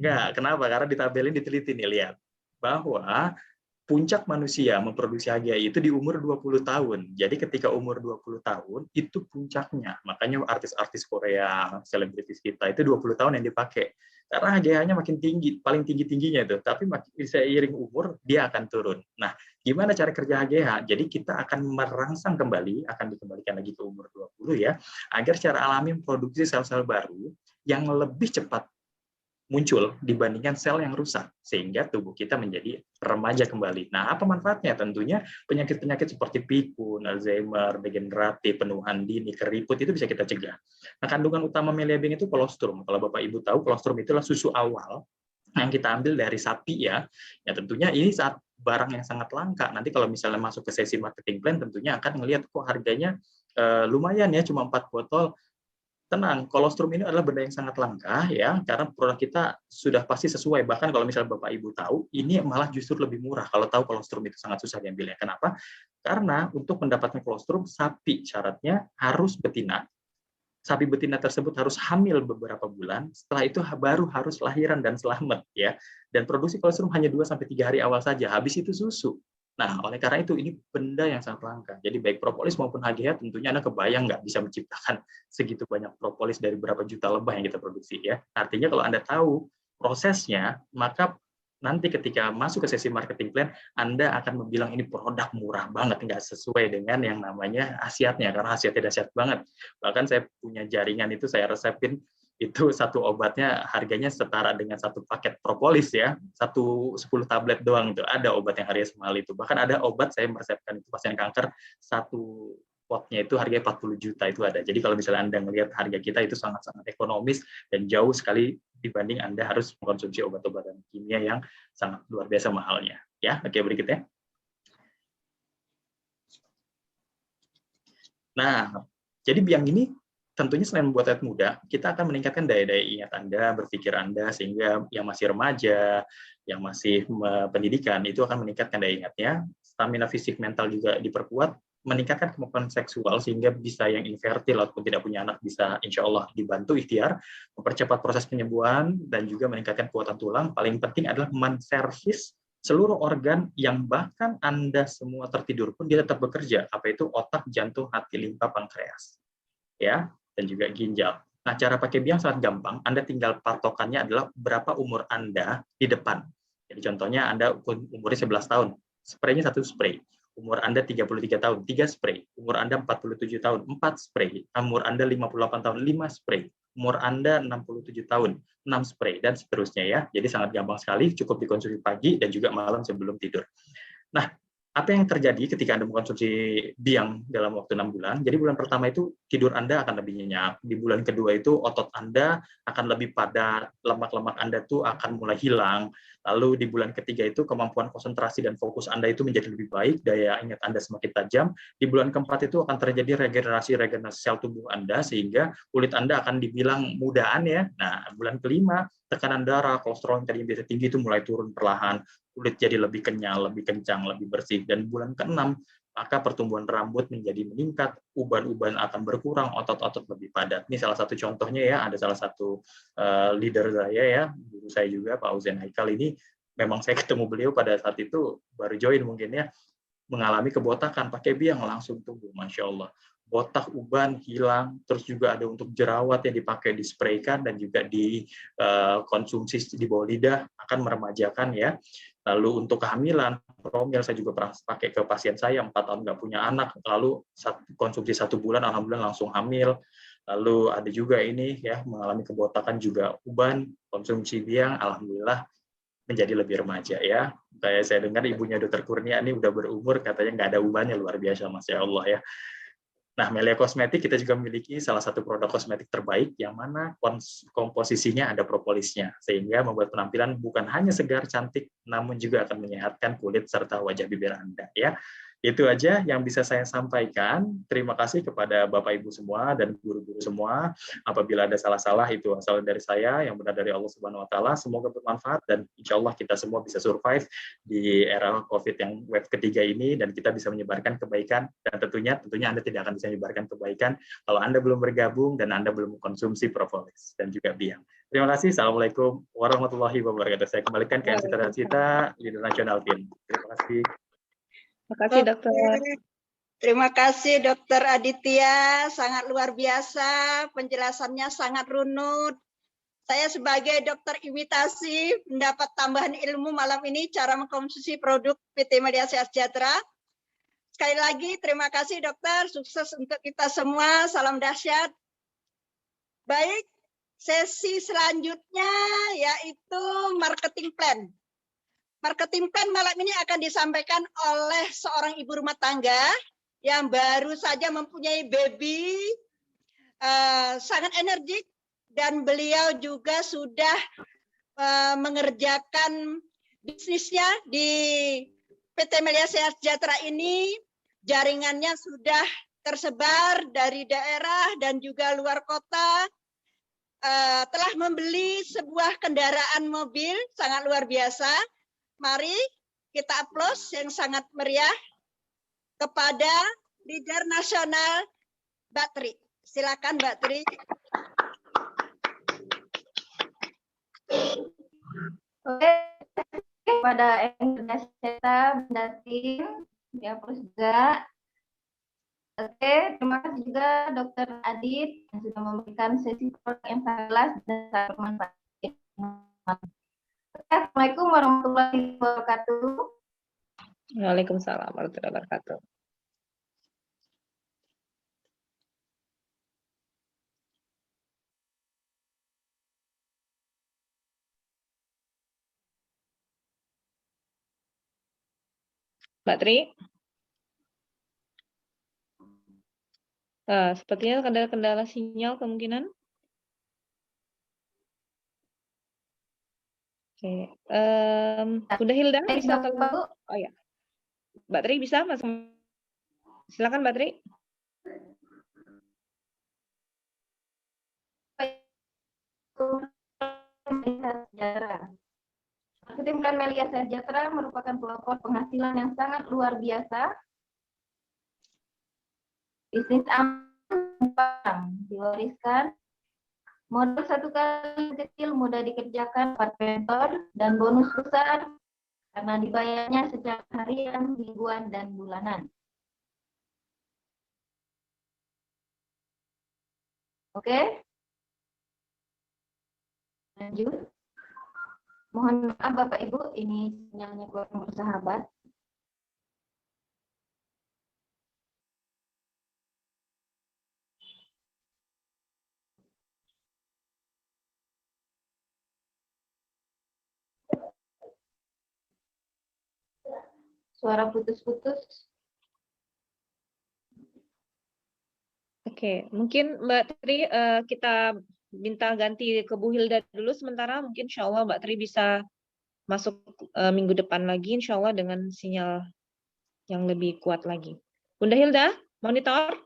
Enggak, kenapa? Karena ditabelin, diteliti nih, lihat. Bahwa puncak manusia memproduksi HGH itu di umur 20 tahun. Jadi ketika umur 20 tahun, itu puncaknya. Makanya artis-artis Korea, selebritis kita, itu 20 tahun yang dipakai. Karena HGH-nya makin tinggi, paling tinggi-tingginya itu. Tapi seiring umur, dia akan turun. Nah, gimana cara kerja HGH? Jadi kita akan merangsang kembali, akan dikembalikan lagi ke umur 20 ya, agar secara alami memproduksi sel-sel baru yang lebih cepat muncul dibandingkan sel yang rusak, sehingga tubuh kita menjadi remaja kembali. Nah, apa manfaatnya? Tentunya penyakit-penyakit seperti pikun, Alzheimer, degeneratif, penuaan dini, keriput itu bisa kita cegah. Nah, kandungan utama Melia Biang itu kolostrum. Kalau Bapak Ibu tahu, kolostrum itulah susu awal yang kita ambil dari sapi ya. Ya tentunya ini saat barang yang sangat langka. Nanti kalau misalnya masuk ke sesi marketing plan, tentunya akan melihat kok harganya lumayan ya, cuma 4 botol. Tenang, kolostrum ini adalah benda yang sangat langka ya, karena produk kita sudah pasti sesuai. Bahkan kalau misalnya Bapak Ibu tahu, ini malah justru lebih murah. Kalau tahu kolostrum itu sangat susah diambilnya. Kenapa? Karena untuk mendapatkan kolostrum, sapi syaratnya harus betina. sapi betina tersebut harus hamil beberapa bulan, setelah itu baru harus lahiran dan selamat ya. Dan produksi kolostrum hanya 2-3 hari awal saja, habis itu susu. Nah, oleh karena itu ini benda yang sangat langka. Jadi baik propolis maupun HGH tentunya Anda kebayang nggak bisa menciptakan segitu banyak propolis dari berapa juta lebah yang kita produksi ya. Artinya kalau Anda tahu prosesnya, maka nanti ketika masuk ke sesi marketing plan, Anda akan bilang ini produk murah banget, nggak sesuai dengan yang namanya khasiatnya, karena khasiatnya dahsyat banget. Bahkan saya punya jaringan itu, saya resepin, itu satu obatnya harganya setara dengan satu paket propolis ya, 10 tablet doang itu ada obat yang harganya semahal itu. Bahkan ada obat saya meresepkan itu pasien kanker, satu potnya itu harganya 40 juta itu ada. Jadi kalau misalnya Anda melihat harga kita itu sangat-sangat ekonomis dan jauh sekali dibanding Anda harus mengkonsumsi obat-obatan kimia yang sangat luar biasa mahalnya. Ya, oke berikutnya. Nah, jadi biang ini tentunya selain membuat awet muda, kita akan meningkatkan daya-daya ingat Anda, berpikir Anda, sehingga yang masih remaja, yang masih pendidikan, itu akan meningkatkan daya ingatnya. Stamina fisik mental juga diperkuat, meningkatkan kemampuan seksual, sehingga bisa yang infertil ataupun tidak punya anak bisa insya Allah dibantu ikhtiar, mempercepat proses penyembuhan, dan juga meningkatkan kekuatan tulang. Paling penting adalah menservis seluruh organ yang bahkan Anda semua tertidur pun dia tetap bekerja, apa itu otak, jantung, hati, limpa, pankreas. Ya, dan juga ginjal. Nah, cara pakai biang sangat gampang. Anda tinggal patokannya adalah berapa umur Anda di depan. Jadi contohnya Anda umurnya 11 tahun, spraynya 1 spray. Umur Anda 33 tahun, 3 spray. Umur Anda 47 tahun, 4 spray. Umur Anda 58 tahun, 5 spray. Umur Anda 67 tahun, 6 spray, dan seterusnya ya. Jadi sangat gampang sekali, cukup dikonsumsi pagi dan juga malam sebelum tidur. Nah, apa yang terjadi ketika Anda mengkonsumsi biang dalam waktu 6 bulan? Jadi bulan pertama itu tidur Anda akan lebih nyenyak. Di bulan kedua itu otot Anda akan lebih padat, lemak-lemak Anda tuh akan mulai hilang. Lalu di bulan ketiga itu kemampuan konsentrasi dan fokus Anda itu menjadi lebih baik, daya ingat Anda semakin tajam. Di bulan keempat itu akan terjadi regenerasi sel tubuh Anda, sehingga kulit Anda akan dibilang mudaan ya. Nah, bulan kelima, tekanan darah, kolesterol yang tadinya biasa tinggi itu mulai turun perlahan, kulit jadi lebih kenyal, lebih kencang, lebih bersih. Dan bulan ke-6, maka pertumbuhan rambut menjadi meningkat, uban-uban akan berkurang, otot-otot lebih padat. Ini salah satu contohnya ya, ada salah satu leader saya ya, guru saya juga, Pak Uzain Haikal ini, memang saya ketemu beliau pada saat itu, baru join mungkin ya, mengalami kebotakan, pakai biang langsung tumbuh, Masya Allah. Botak, uban hilang, terus juga ada untuk jerawat yang dipakai dispraykan dan juga dikonsumsi di bawah lidah akan meremajakan ya. Lalu untuk kehamilan, promil saya juga pernah pakai ke pasien saya 4 tahun nggak punya anak, lalu konsumsi 1 bulan alhamdulillah langsung hamil. Lalu ada juga ini ya mengalami kebotakan juga uban, konsumsi biang alhamdulillah menjadi lebih remaja ya. Kayak saya dengar ibunya Dr. Kurnia ini udah berumur katanya nggak ada ubannya, luar biasa Masya Allah ya. Nah, Melia Kosmetik kita juga memiliki salah satu produk kosmetik terbaik yang mana komposisinya ada propolisnya, sehingga membuat penampilan bukan hanya segar cantik, namun juga akan menyehatkan kulit serta wajah bibir Anda. Ya, itu aja yang bisa saya sampaikan. Terima kasih kepada Bapak Ibu semua dan guru-guru semua. Apabila ada salah-salah itu asal dari saya, yang benar dari Allah Subhanahu Wa Taala. Semoga bermanfaat dan insya Allah kita semua bisa survive di era COVID yang wave ketiga ini dan kita bisa menyebarkan kebaikan dan tentunya Anda tidak akan bisa menyebarkan kebaikan kalau Anda belum bergabung dan Anda belum mengkonsumsi propolis dan juga biang. Terima kasih. Assalamualaikum warahmatullahi wabarakatuh. Saya kembalikan ke MC Cita, Leader Nasional Tim. Terima kasih. Terima kasih, Dokter. Terima kasih, Dokter Aditya. Sangat luar biasa. Penjelasannya sangat runut. Saya sebagai dokter imitasi mendapat tambahan ilmu malam ini cara mengkonsumsi produk PT Melia Sejahtera. Sekali lagi terima kasih dokter, sukses untuk kita semua, salam dahsyat. Baik, sesi selanjutnya yaitu marketing plan. Marketing plan malam ini akan disampaikan oleh seorang ibu rumah tangga yang baru saja mempunyai baby, sangat energik, dan beliau juga sudah mengerjakan bisnisnya di PT Melia Sejahtera ini. Jaringannya sudah tersebar dari daerah dan juga luar kota. Telah membeli sebuah kendaraan mobil sangat luar biasa. Mari kita aplaus yang sangat meriah kepada Leader Nasional Batri. Silakan Mbak Tri. Oke, pada Indonesia Bendatin, ya terus juga. Oke, terima kasih juga Dr. Adit yang sudah memberikan sesi yang sangat jelas dan sangat bermanfaat. Assalamualaikum warahmatullahi wabarakatuh. Waalaikumsalam warahmatullahi wabarakatuh. Mbak Tri? Sepertinya ada kendala sinyal kemungkinan. Oke, Bunda Hilda bisa kalau oh ya, Mbak Tri bisa mas? Silakan Mbak Tri. Ketimbangan Melia Sejahtera merupakan pelopor penghasilan yang sangat luar biasa. Bisnis aman diwariskan. Modal satu kali kecil mudah dikerjakan, dapat mentor dan bonus besar karena dibayarnya secara harian, mingguan, dan bulanan. Oke? Lanjut. Mohon maaf Bapak Ibu, ini sinyalnya kurang bersahabat. Suara putus-putus. Oke, mungkin Mbak Tri kita minta ganti ke Bu Hilda dulu sementara. Mungkin insya Allah Mbak Tri bisa masuk minggu depan lagi insya Allah dengan sinyal yang lebih kuat lagi. Bunda Hilda, monitor.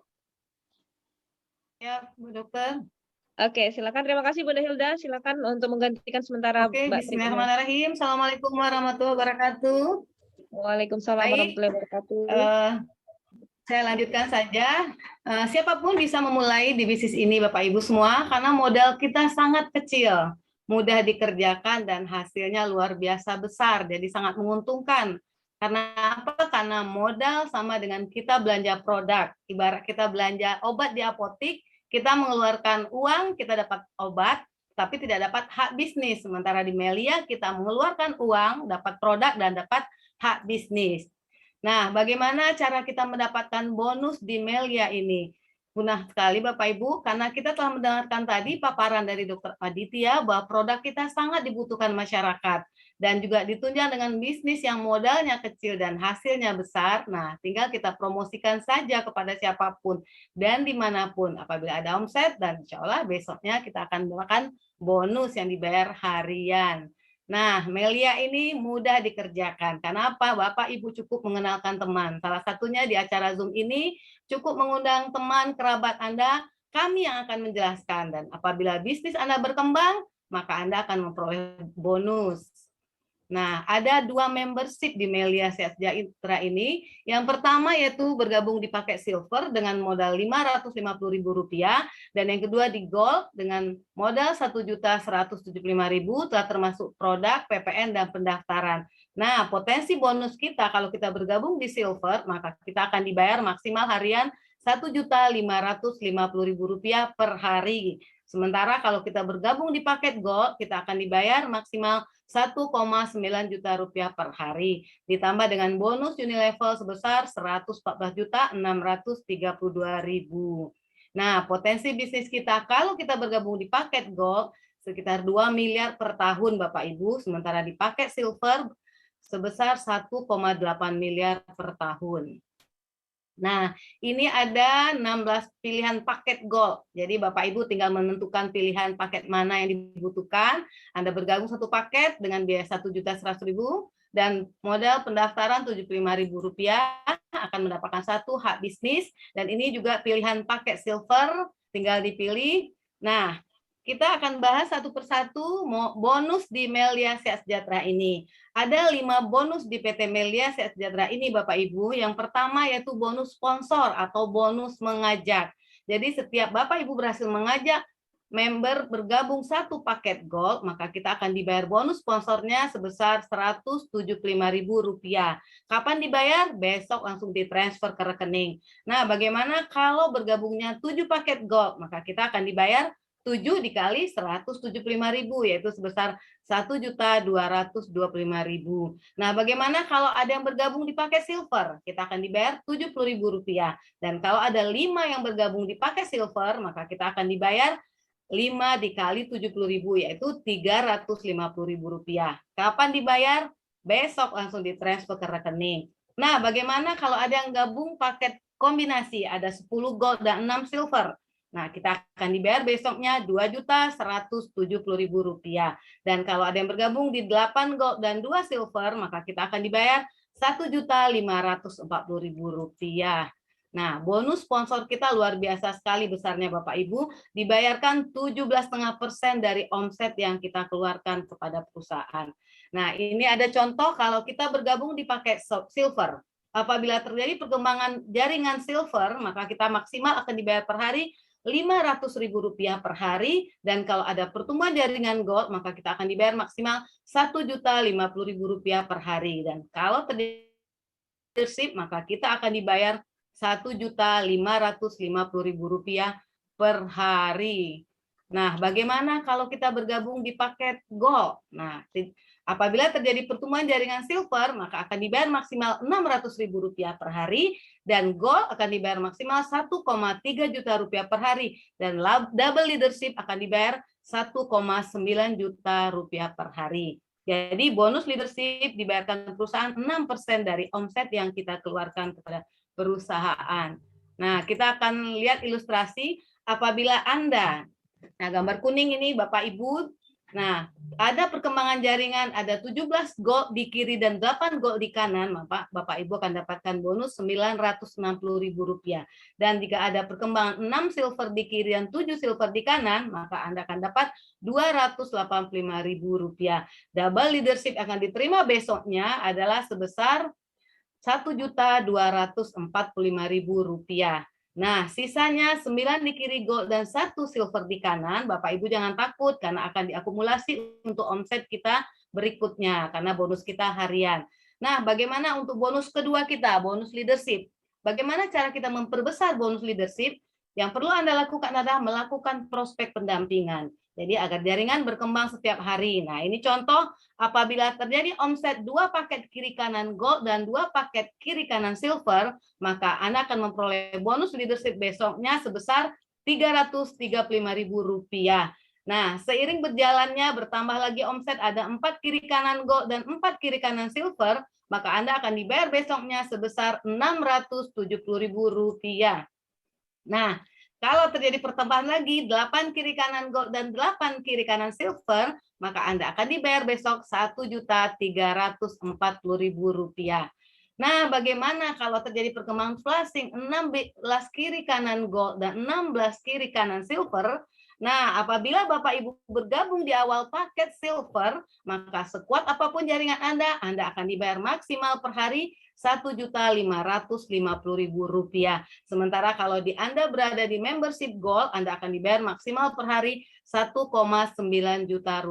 Ya, Bu Dokter. Oke, silakan. Terima kasih Bunda Hilda. Silakan untuk menggantikan sementara Oke, Mbak Tri. bismillahirrahmanirrahim. Assalamualaikum warahmatullahi wabarakatuh. Waalaikumsalam Baik, warahmatullahi wabarakatuh. Saya lanjutkan saja. Siapapun bisa memulai di bisnis ini, Bapak Ibu semua, karena modal kita sangat kecil, mudah dikerjakan, dan hasilnya luar biasa besar. Jadi sangat menguntungkan. Karena apa? Karena modal sama dengan kita belanja produk. Ibarat kita belanja obat di apotik, kita mengeluarkan uang, kita dapat obat, tapi tidak dapat hak bisnis. Sementara di Melia, kita mengeluarkan uang, dapat produk, dan dapat hak bisnis. Nah, bagaimana cara kita mendapatkan bonus di Melia ini? Mudah sekali Bapak Ibu, karena kita telah mendengarkan tadi paparan dari Dr. Aditya bahwa produk kita sangat dibutuhkan masyarakat dan juga ditunjang dengan bisnis yang modalnya kecil dan hasilnya besar. Nah, tinggal kita promosikan saja kepada siapapun dan dimanapun apabila ada omset, dan insya Allah besoknya kita akan mendapatkan bonus yang dibayar harian. Nah, Melia ini mudah dikerjakan. Karena apa? Bapak Ibu cukup mengenalkan teman. Salah satunya di acara Zoom ini cukup mengundang teman kerabat Anda, kami yang akan menjelaskan. Dan apabila bisnis Anda berkembang, maka Anda akan memperoleh bonus. Nah, ada 2 membership di Melia Sejahtera ini. Yang pertama yaitu bergabung di paket silver dengan modal Rp550.000, dan yang kedua di gold dengan modal Rp1.175.000 telah termasuk produk, PPN, dan pendaftaran. Nah, potensi bonus kita kalau kita bergabung di silver, maka kita akan dibayar maksimal harian Rp1.550.000 per hari. Sementara kalau kita bergabung di paket gold, kita akan dibayar maksimal Rp1,9 juta per hari, ditambah dengan bonus Unilevel sebesar Rp114.632.000. Nah, potensi bisnis kita kalau kita bergabung di paket gold sekitar 2 miliar per tahun Bapak Ibu, sementara di paket silver sebesar 1,8 miliar per tahun. Nah, ini ada 16 pilihan paket gold. Jadi Bapak Ibu tinggal menentukan pilihan paket mana yang dibutuhkan. Anda bergabung satu paket dengan biaya Rp1.100.000 dan modal pendaftaran Rp75.000 akan mendapatkan 1 hak bisnis. Dan ini juga pilihan paket silver, tinggal dipilih. Nah, kita akan bahas satu persatu bonus di Melia Sejahtera ini. Ada 5 bonus di PT Melia Sejahtera ini Bapak Ibu. Yang pertama yaitu bonus sponsor atau bonus mengajak. Jadi setiap Bapak Ibu berhasil mengajak member bergabung 1 paket gold, maka kita akan dibayar bonus sponsornya sebesar Rp175.000. Kapan dibayar? Besok langsung ditransfer ke rekening. Nah, bagaimana kalau bergabungnya 7 paket gold? Maka kita akan dibayar 7 dikali 175.000, yaitu sebesar Rp1.225.000. Nah, bagaimana kalau ada yang bergabung di paket silver? Kita akan dibayar Rp70.000. Dan kalau ada 5 yang bergabung di paket silver, maka kita akan dibayar 5 dikali 70.000, yaitu Rp350.000. Kapan dibayar? Besok langsung ditransfer ke rekening. Nah, bagaimana kalau ada yang gabung paket kombinasi, ada 10 gold dan 6 silver? Nah, kita akan dibayar besoknya Rp2.170.000. Dan kalau ada yang bergabung di 8 gold dan 2 silver, maka kita akan dibayar Rp1.540.000. Nah, bonus sponsor kita luar biasa sekali besarnya Bapak Ibu, dibayarkan 17,5% dari omset yang kita keluarkan kepada perusahaan. Nah, ini ada contoh kalau kita bergabung di paket silver. Apabila terjadi perkembangan jaringan silver, maka kita maksimal akan dibayar per hari Rp500.000 per hari, dan kalau ada pertumbuhan jaringan gold, maka kita akan dibayar maksimal Rp1.050.000 per hari. Dan kalau terjadi leadership, maka kita akan dibayar Rp1.550.000 per hari. Nah, bagaimana kalau kita bergabung di paket gold? Nah, apabila terjadi pertumbuhan jaringan silver, maka akan dibayar maksimal Rp600.000 per hari, dan gold akan dibayar maksimal Rp1,3 juta per hari, dan double leadership akan dibayar Rp1,9 juta per hari. Jadi bonus leadership dibayarkan perusahaan 6% dari omset yang kita keluarkan kepada perusahaan. Nah, kita akan lihat ilustrasi apabila Anda, nah gambar kuning ini Bapak Ibu, nah ada perkembangan jaringan, ada 17 gold di kiri dan 8 gold di kanan, maka Bapak Ibu akan dapatkan bonus Rp960.000. Dan jika ada perkembangan 6 silver di kiri dan 7 silver di kanan, maka Anda akan dapat Rp285.000. Double leadership akan diterima besoknya adalah sebesar Rp1.245.000. Nah, sisanya 9 di kiri gold dan 1 silver di kanan. Bapak Ibu jangan takut karena akan diakumulasi untuk omset kita berikutnya karena bonus kita harian. Nah, bagaimana untuk bonus kedua kita, bonus leadership? Bagaimana cara kita memperbesar bonus leadership? Yang perlu Anda lakukan adalah melakukan prospek pendampingan. Jadi agar jaringan berkembang setiap hari. Nah, ini contoh apabila terjadi omset 2 paket kiri kanan gold dan 2 paket kiri kanan silver, maka Anda akan memperoleh bonus leadership besoknya sebesar Rp335.000. Nah, seiring berjalannya bertambah lagi omset ada 4 kiri kanan gold dan 4 kiri kanan silver, maka Anda akan dibayar besoknya sebesar Rp670.000. Nah, kalau terjadi pertambahan lagi 8 kiri kanan gold dan 8 kiri kanan silver, maka Anda akan dibayar besok Rp1.340.000. Nah, bagaimana kalau terjadi perkembangan flashing 16 kiri kanan gold dan 16 kiri kanan silver? Nah, apabila Bapak Ibu bergabung di awal paket silver, maka sekuat apapun jaringan Anda akan dibayar maksimal per hari Rp1.550.000. Sementara kalau Anda berada di membership gold, Anda akan dibayar maksimal per hari Rp1,9 juta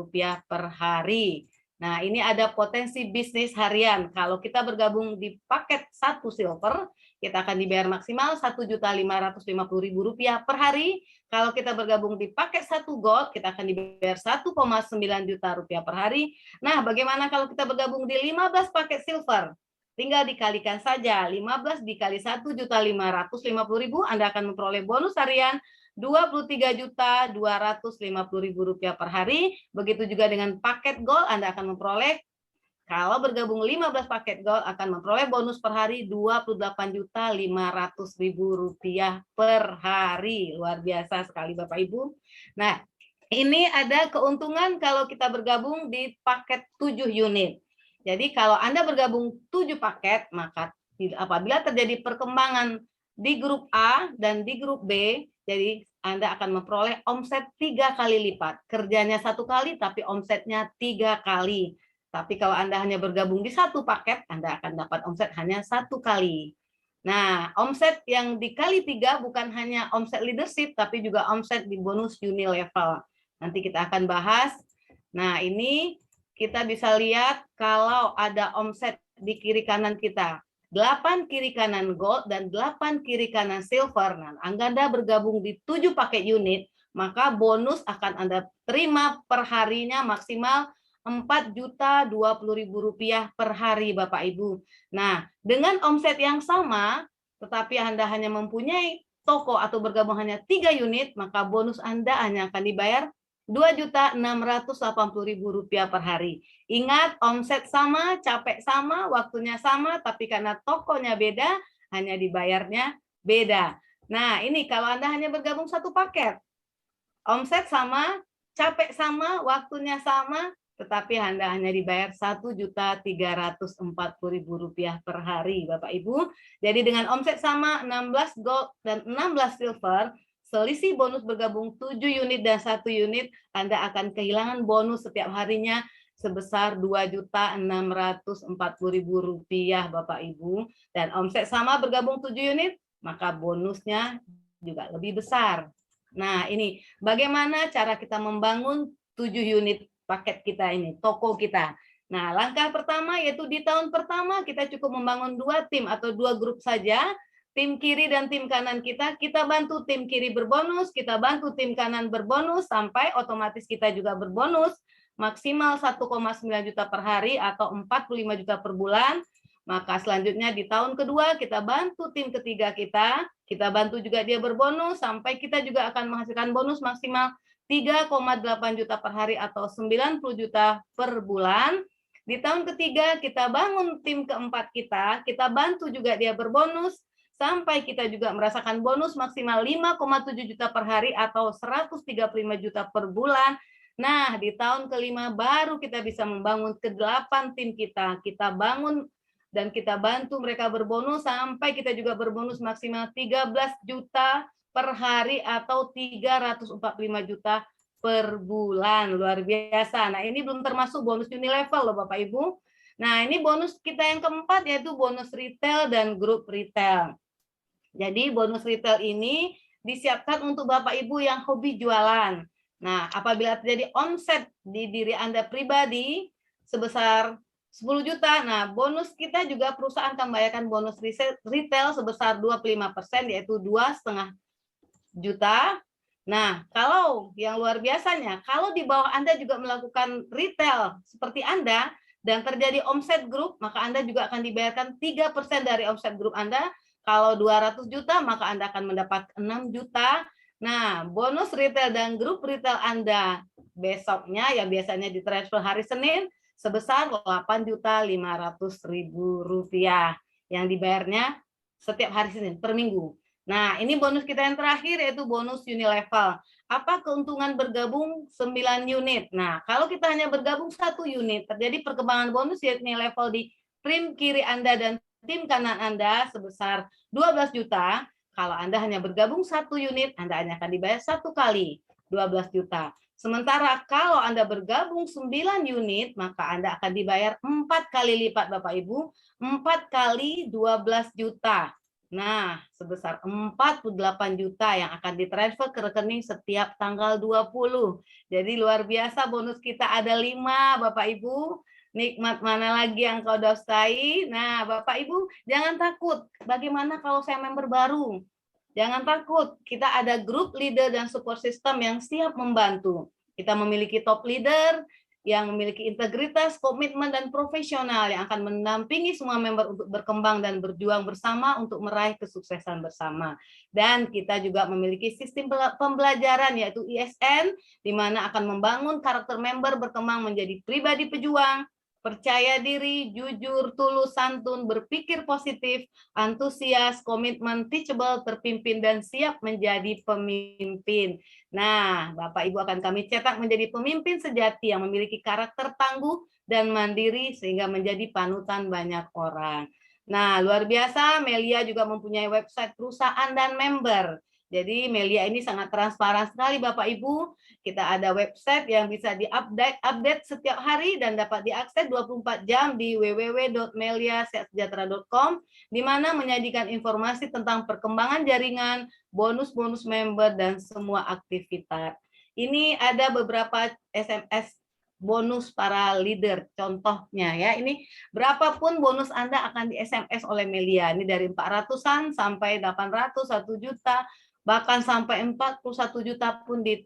per hari. Nah, ini ada potensi bisnis harian. Kalau kita bergabung di paket 1 silver, kita akan dibayar maksimal Rp1.550.000 per hari. Kalau kita bergabung di paket 1 gold, kita akan dibayar Rp1,9 juta per hari. Nah, bagaimana kalau kita bergabung di 15 paket silver? Tinggal dikalikan saja, 15 dikali Rp1.550.000, Anda akan memperoleh bonus harian Rp23.250.000 per hari. Begitu juga dengan paket gold, Anda akan memperoleh, kalau bergabung 15 paket gold, akan memperoleh bonus per hari Rp28.500.000 per hari. Luar biasa sekali Bapak Ibu. Nah, ini ada keuntungan kalau kita bergabung di paket 7 unit. Jadi kalau Anda bergabung 7 paket, maka apabila terjadi perkembangan di grup A dan di grup B, jadi Anda akan memperoleh omset 3 kali lipat. Kerjanya 1 kali, tapi omsetnya 3 kali. Tapi kalau Anda hanya bergabung di 1 paket, Anda akan dapat omset hanya 1 kali. Nah, omset yang dikali 3 bukan hanya omset leadership, tapi juga omset di bonus uni level. Nanti kita akan bahas. Nah, ini kita bisa lihat kalau ada omset di kiri kanan kita. 8 kiri kanan gold dan 8 kiri kanan silver. Nah, Anda bergabung di 7 paket unit, maka bonus akan Anda terima per harinya maksimal Rp4.020.000 per hari, Bapak Ibu. Nah, dengan omset yang sama, tetapi Anda hanya mempunyai toko atau bergabung hanya 3 unit, maka bonus Anda hanya akan dibayar Rp2.680.000 per hari. Ingat, omset sama, capek sama, waktunya sama, tapi karena tokonya beda, hanya dibayarnya beda. Nah, ini kalau Anda hanya bergabung satu paket, omset sama, capek sama, waktunya sama, tetapi Anda hanya dibayar Rp1.340.000 per hari, Bapak Ibu. Jadi dengan omset sama 16 gold dan 16 silver, selisih bonus bergabung 7 unit dan 1 unit, Anda akan kehilangan bonus setiap harinya sebesar Rp2.640.000, Bapak Ibu. Dan omset sama bergabung 7 unit, maka bonusnya juga lebih besar. Nah, ini bagaimana cara kita membangun 7 unit paket kita ini, toko kita. Nah, langkah pertama yaitu di tahun pertama kita cukup membangun 2 tim atau 2 grup saja. Tim kiri dan tim kanan kita bantu tim kiri berbonus, kita bantu tim kanan berbonus, sampai otomatis kita juga berbonus maksimal 1,9 juta per hari atau 45 juta per bulan. Maka selanjutnya di tahun kedua kita bantu tim ketiga kita bantu juga dia berbonus, sampai kita juga akan menghasilkan bonus maksimal 3,8 juta per hari atau 90 juta per bulan. Di tahun ketiga kita bangun tim keempat kita bantu juga dia berbonus, sampai kita juga merasakan bonus maksimal 5,7 juta per hari atau 135 juta per bulan. Nah, di tahun kelima baru kita bisa membangun ke-8 tim kita bangun dan kita bantu mereka berbonus, sampai kita juga berbonus maksimal 13 juta per hari atau 345 juta per bulan. Luar biasa. Nah, ini belum termasuk bonus uni level loh Bapak Ibu. Nah, ini bonus kita yang keempat yaitu bonus retail dan grup retail. Jadi bonus retail ini disiapkan untuk Bapak Ibu yang hobi jualan. Nah, apabila terjadi omset di diri Anda pribadi sebesar 10 juta, nah bonus kita juga perusahaan akan membayarkan bonus retail sebesar 25%, yaitu 2,5 juta. Nah, kalau yang luar biasanya, kalau di bawah Anda juga melakukan retail seperti Anda dan terjadi omset grup, maka Anda juga akan dibayarkan 3% dari omset grup Anda. Kalau 200 juta, maka Anda akan mendapat 6 juta. Nah, bonus retail dan grup retail Anda besoknya, yang biasanya ditransfer hari Senin, sebesar Rp8.500.000 yang dibayarnya setiap hari Senin per minggu. Nah, ini bonus kita yang terakhir yaitu bonus uni level. Apa keuntungan bergabung 9 unit? Nah, kalau kita hanya bergabung 1 unit, terjadi perkembangan bonus uni level di tim kiri Anda dan tim kanan Anda sebesar 12 juta. Kalau Anda hanya bergabung 1 unit, Anda hanya akan dibayar 1 kali 12 juta. Sementara kalau Anda bergabung 9 unit, maka Anda akan dibayar 4 kali lipat Bapak Ibu, 4 kali 12 juta. Nah, sebesar 48 juta yang akan ditransfer ke rekening setiap tanggal 20. Jadi luar biasa, bonus kita ada 5 Bapak Ibu. Nikmat mana lagi yang kau dosai? Nah, Bapak Ibu, jangan takut. Bagaimana kalau saya member baru? Jangan takut, kita ada grup leader dan support system yang siap membantu. Kita memiliki top leader yang memiliki integritas, komitmen, dan profesional yang akan mendampingi semua member untuk berkembang dan berjuang bersama untuk meraih kesuksesan bersama. Dan kita juga memiliki sistem pembelajaran yaitu ISN, di mana akan membangun karakter member berkembang menjadi pribadi pejuang, percaya diri, jujur, tulus, santun, berpikir positif, antusias, komitmen, teachable, terpimpin, dan siap menjadi pemimpin. Nah, Bapak Ibu akan kami cetak menjadi pemimpin sejati yang memiliki karakter tangguh dan mandiri sehingga menjadi panutan banyak orang. Nah, luar biasa, Melia juga mempunyai website perusahaan dan member. Jadi Melia ini sangat transparan sekali Bapak Ibu. Kita ada website yang bisa update setiap hari dan dapat diakses 24 jam di www.meliasehatsejahtera.com, di mana menyajikan informasi tentang perkembangan jaringan, bonus-bonus member, dan semua aktivitas. Ini ada beberapa SMS bonus para leader, contohnya ya, ini berapapun bonus Anda akan di SMS oleh Melia, ini dari 400-an sampai 800, 1 juta, bahkan sampai 41 juta pun di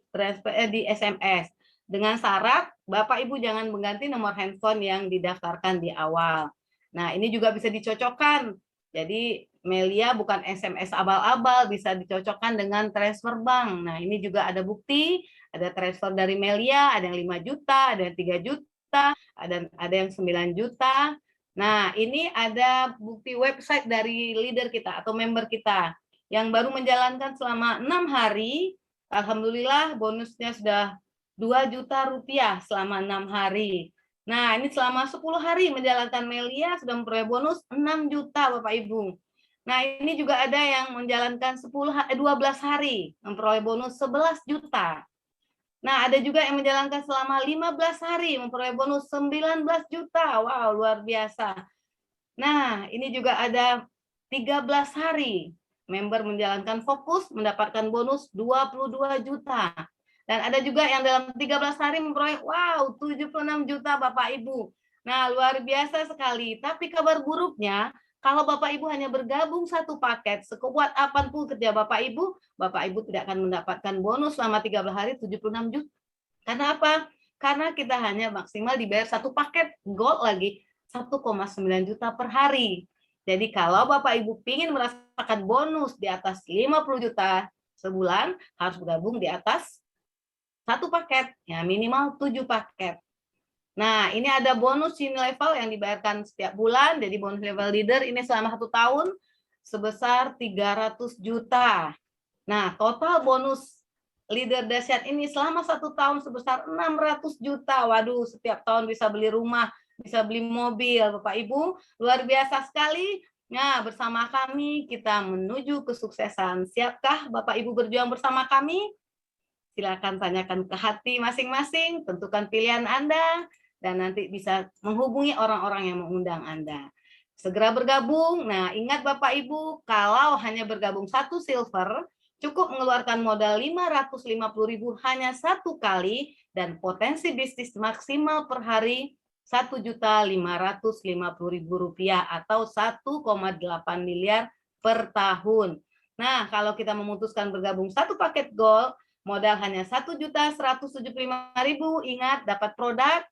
SMS. Dengan syarat, Bapak Ibu jangan mengganti nomor handphone yang didaftarkan di awal. Nah, ini juga bisa dicocokkan. Jadi, Melia bukan SMS abal-abal, bisa dicocokkan dengan transfer bank. Nah, ini juga ada bukti, ada transfer dari Melia, ada yang 5 juta, ada yang 3 juta, ada yang 9 juta. Nah, ini ada bukti website dari leader kita atau member kita yang baru menjalankan selama 6 hari, alhamdulillah bonusnya sudah 2 juta rupiah selama 6 hari. Nah, ini selama 10 hari menjalankan Melia sudah memperoleh bonus 6 juta Bapak Ibu. Nah, ini juga ada yang menjalankan 12 hari memperoleh bonus 11 juta. Nah, ada juga yang menjalankan selama 15 hari memperoleh bonus 19 juta. Wow, luar biasa. Nah, ini juga ada 13 hari member menjalankan fokus mendapatkan bonus 22 juta. Dan ada juga yang dalam 13 hari memperoleh 76 juta Bapak Ibu. Nah, luar biasa sekali. Tapi kabar buruknya, kalau Bapak Ibu hanya bergabung satu paket, sekuat apapun kerja Bapak Ibu tidak akan mendapatkan bonus selama 13 hari 76 juta. Karena apa? Karena kita hanya maksimal dibayar satu paket gold lagi 1,9 juta per hari. Jadi kalau Bapak Ibu ingin merasakan bonus di atas 50 juta sebulan, harus bergabung di atas satu paket, ya minimal 7 paket. Nah, ini ada bonus senior level yang dibayarkan setiap bulan. Jadi bonus level leader ini selama 1 tahun sebesar 300 juta. Nah, total bonus leader dahsyat ini selama 1 tahun sebesar 600 juta. Waduh, setiap tahun bisa beli rumah, bisa beli mobil, Bapak Ibu. Luar biasa sekali. Nah, bersama kami kita menuju kesuksesan. Siapkah Bapak Ibu berjuang bersama kami? Silakan tanyakan ke hati masing-masing, tentukan pilihan Anda, dan nanti bisa menghubungi orang-orang yang mengundang Anda. Segera bergabung. Nah, ingat Bapak Ibu, kalau hanya bergabung 1 silver, cukup mengeluarkan modal 550.000 hanya 1 kali, dan potensi bisnis maksimal per hari Rp1.550.000 atau 1,8 miliar per tahun. Nah, kalau kita memutuskan bergabung 1 paket gold, modal hanya 1.175.000, ingat dapat produk.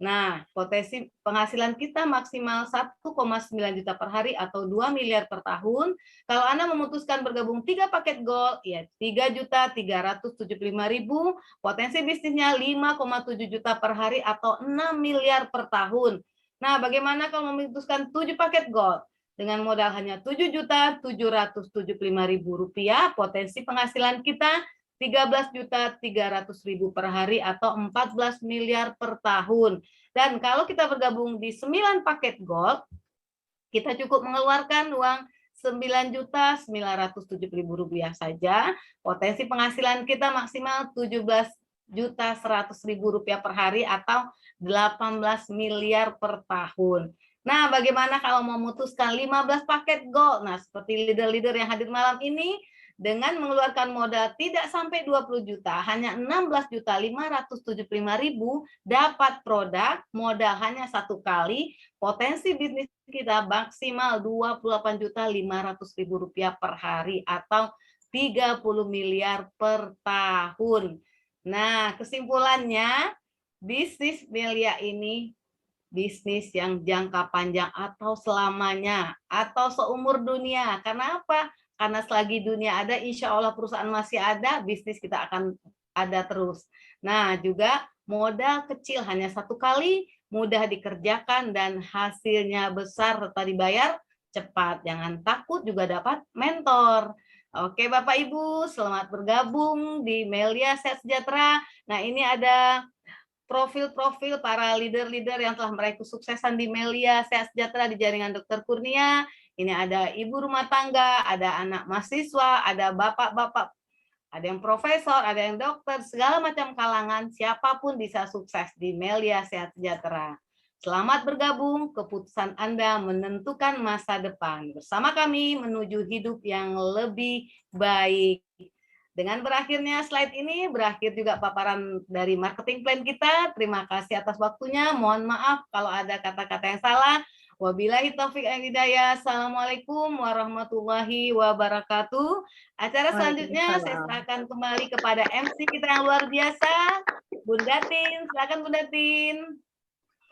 Nah, potensi penghasilan kita maksimal 1,9 juta per hari atau 2 miliar per tahun. Kalau Anda memutuskan bergabung 3 paket gold, ya 3.375.000, potensi bisnisnya 5,7 juta per hari atau 6 miliar per tahun. Nah, bagaimana kalau memutuskan 7 paket gold? Dengan modal hanya Rp7.775.000, potensi penghasilan kita 13.300.000 per hari atau 14 miliar per tahun. Dan kalau kita bergabung di 9 paket gold, kita cukup mengeluarkan uang Rp9.970.000 saja. Potensi penghasilan kita maksimal Rp17.100.000 per hari atau 18 miliar per tahun. Nah, bagaimana kalau memutuskan 15 paket gold? Nah, seperti leader-leader yang hadir malam ini, dengan mengeluarkan modal tidak sampai 20 juta, hanya 16.575.000, dapat produk, modal hanya 1 kali, potensi bisnis kita maksimal Rp28.500.000 per hari atau 30 miliar per tahun. Nah, kesimpulannya, bisnis Melia ini bisnis yang jangka panjang atau selamanya, atau seumur dunia. Karena apa? Karena selagi dunia ada, insya Allah perusahaan masih ada, bisnis kita akan ada terus. Nah, juga modal kecil hanya 1 kali, mudah dikerjakan, dan hasilnya besar serta dibayar cepat. Jangan takut, juga dapat mentor. Oke Bapak Ibu, selamat bergabung di Melia Sehat Sejahtera. Nah, ini ada profil-profil para leader-leader yang telah meraih kesuksesan di Melia Sehat Sejahtera di jaringan Dr. Kurnia. Ini ada ibu rumah tangga, ada anak mahasiswa, ada bapak-bapak, ada yang profesor, ada yang dokter, segala macam kalangan, siapapun bisa sukses di Melia Sehat Sejahtera. Selamat bergabung, keputusan Anda menentukan masa depan. Bersama kami menuju hidup yang lebih baik. Dengan berakhirnya slide ini, berakhir juga paparan dari marketing plan kita. Terima kasih atas waktunya. Mohon maaf kalau ada kata-kata yang salah. Wabillahi taufiq wal hidayah. Assalamualaikum warahmatullahi wabarakatuh. Acara selanjutnya saya serahkan kembali kepada MC kita yang luar biasa, Bunda Tin. Silakan Bunda Tin.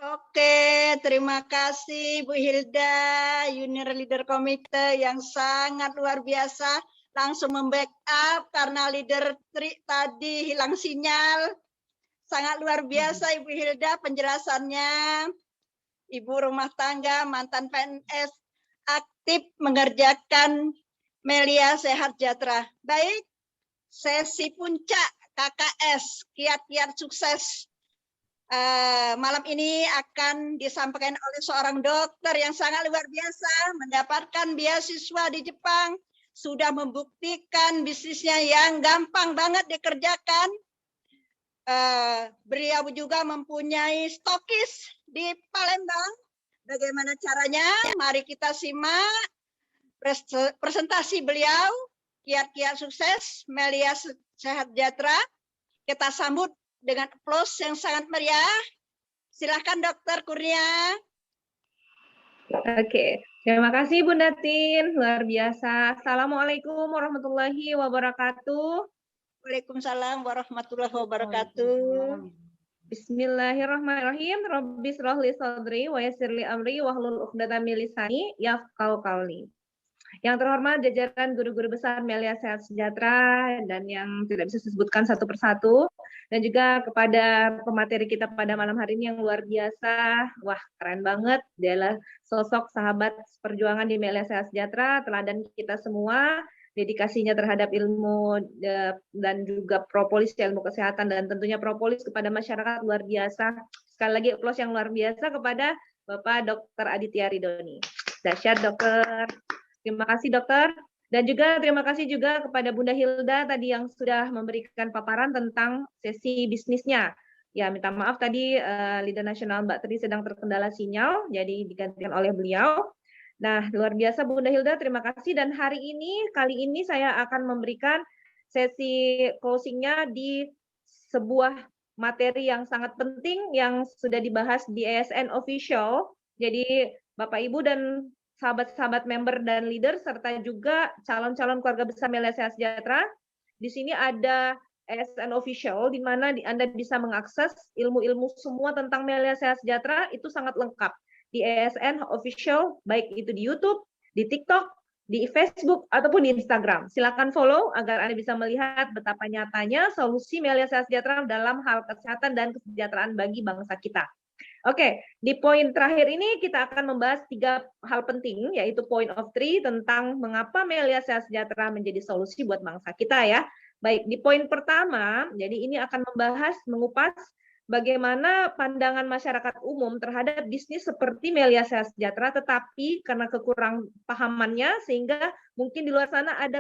Oke, terima kasih Bu Hilda, Junior Leader Komite yang sangat luar biasa, langsung membackup karena leader tadi hilang sinyal. Sangat luar biasa Ibu Hilda penjelasannya. Ibu rumah tangga, mantan PNS, aktif mengerjakan Melia Sehat Sejahtera. Baik, sesi puncak KKS, kiat-kiat sukses. Malam ini akan disampaikan oleh seorang dokter yang sangat luar biasa, mendapatkan beasiswa di Jepang, sudah membuktikan bisnisnya yang gampang banget dikerjakan. Beliau juga mempunyai stokis di Palembang. Bagaimana caranya? Mari kita simak presentasi beliau, kiat-kiat sukses Melia Sehat Sejahtera. Kita sambut dengan aplaus yang sangat meriah. Silakan Dokter Kurnia. Oke, terima kasih Bunda Tin, luar biasa. Assalamualaikum warahmatullahi wabarakatuh. Waalaikumsalam warahmatullahi wabarakatuh. Bismillahirrahmanirrahim. Rabbi shrah li sadri wa yassir li amri wahlul 'uqdatam min lisani yafqahu qawli. Yang terhormat jajaran guru-guru besar Melia Sehat Sejahtera dan yang tidak bisa disebutkan satu persatu, dan juga kepada pemateri kita pada malam hari ini yang luar biasa. Wah, keren banget. Dia adalah sosok sahabat perjuangan di Melia Sehat Sejahtera, teladan kita semua, dedikasinya terhadap ilmu dan juga propolis, ilmu kesehatan, dan tentunya propolis kepada masyarakat luar biasa. Sekali lagi aplaus yang luar biasa kepada Bapak Dr. Aditya Ridoni. Dahsyat dokter. Terima kasih dokter, dan juga terima kasih juga kepada Bunda Hilda tadi yang sudah memberikan paparan tentang sesi bisnisnya. Ya, minta maaf tadi Leader Nasional Mbak Tri sedang terkendala sinyal, jadi digantikan oleh beliau. Nah, luar biasa Bunda Hilda, terima kasih. Dan kali ini saya akan memberikan sesi closing-nya di sebuah materi yang sangat penting yang sudah dibahas di ASN Official. Jadi Bapak Ibu dan sahabat-sahabat member dan leader, serta juga calon-calon keluarga besar Melia Sehat Sejahtera. Di sini ada ASN Official, di mana Anda bisa mengakses ilmu-ilmu semua tentang Melia Sehat Sejahtera, itu sangat lengkap. Di ASN Official, baik itu di YouTube, di TikTok, di Facebook, ataupun di Instagram. Silakan follow agar Anda bisa melihat betapa nyatanya solusi Melia Sehat Sejahtera dalam hal kesehatan dan kesejahteraan bagi bangsa kita. Oke, di poin terakhir ini kita akan membahas 3 hal penting, yaitu point of 3 tentang mengapa Melia Sehat Sejahtera menjadi solusi buat bangsa kita ya. Baik, di poin pertama, jadi ini akan membahas, mengupas bagaimana pandangan masyarakat umum terhadap bisnis seperti Melia Sehat Sejahtera, tetapi karena kekurang pahamannya, sehingga mungkin di luar sana ada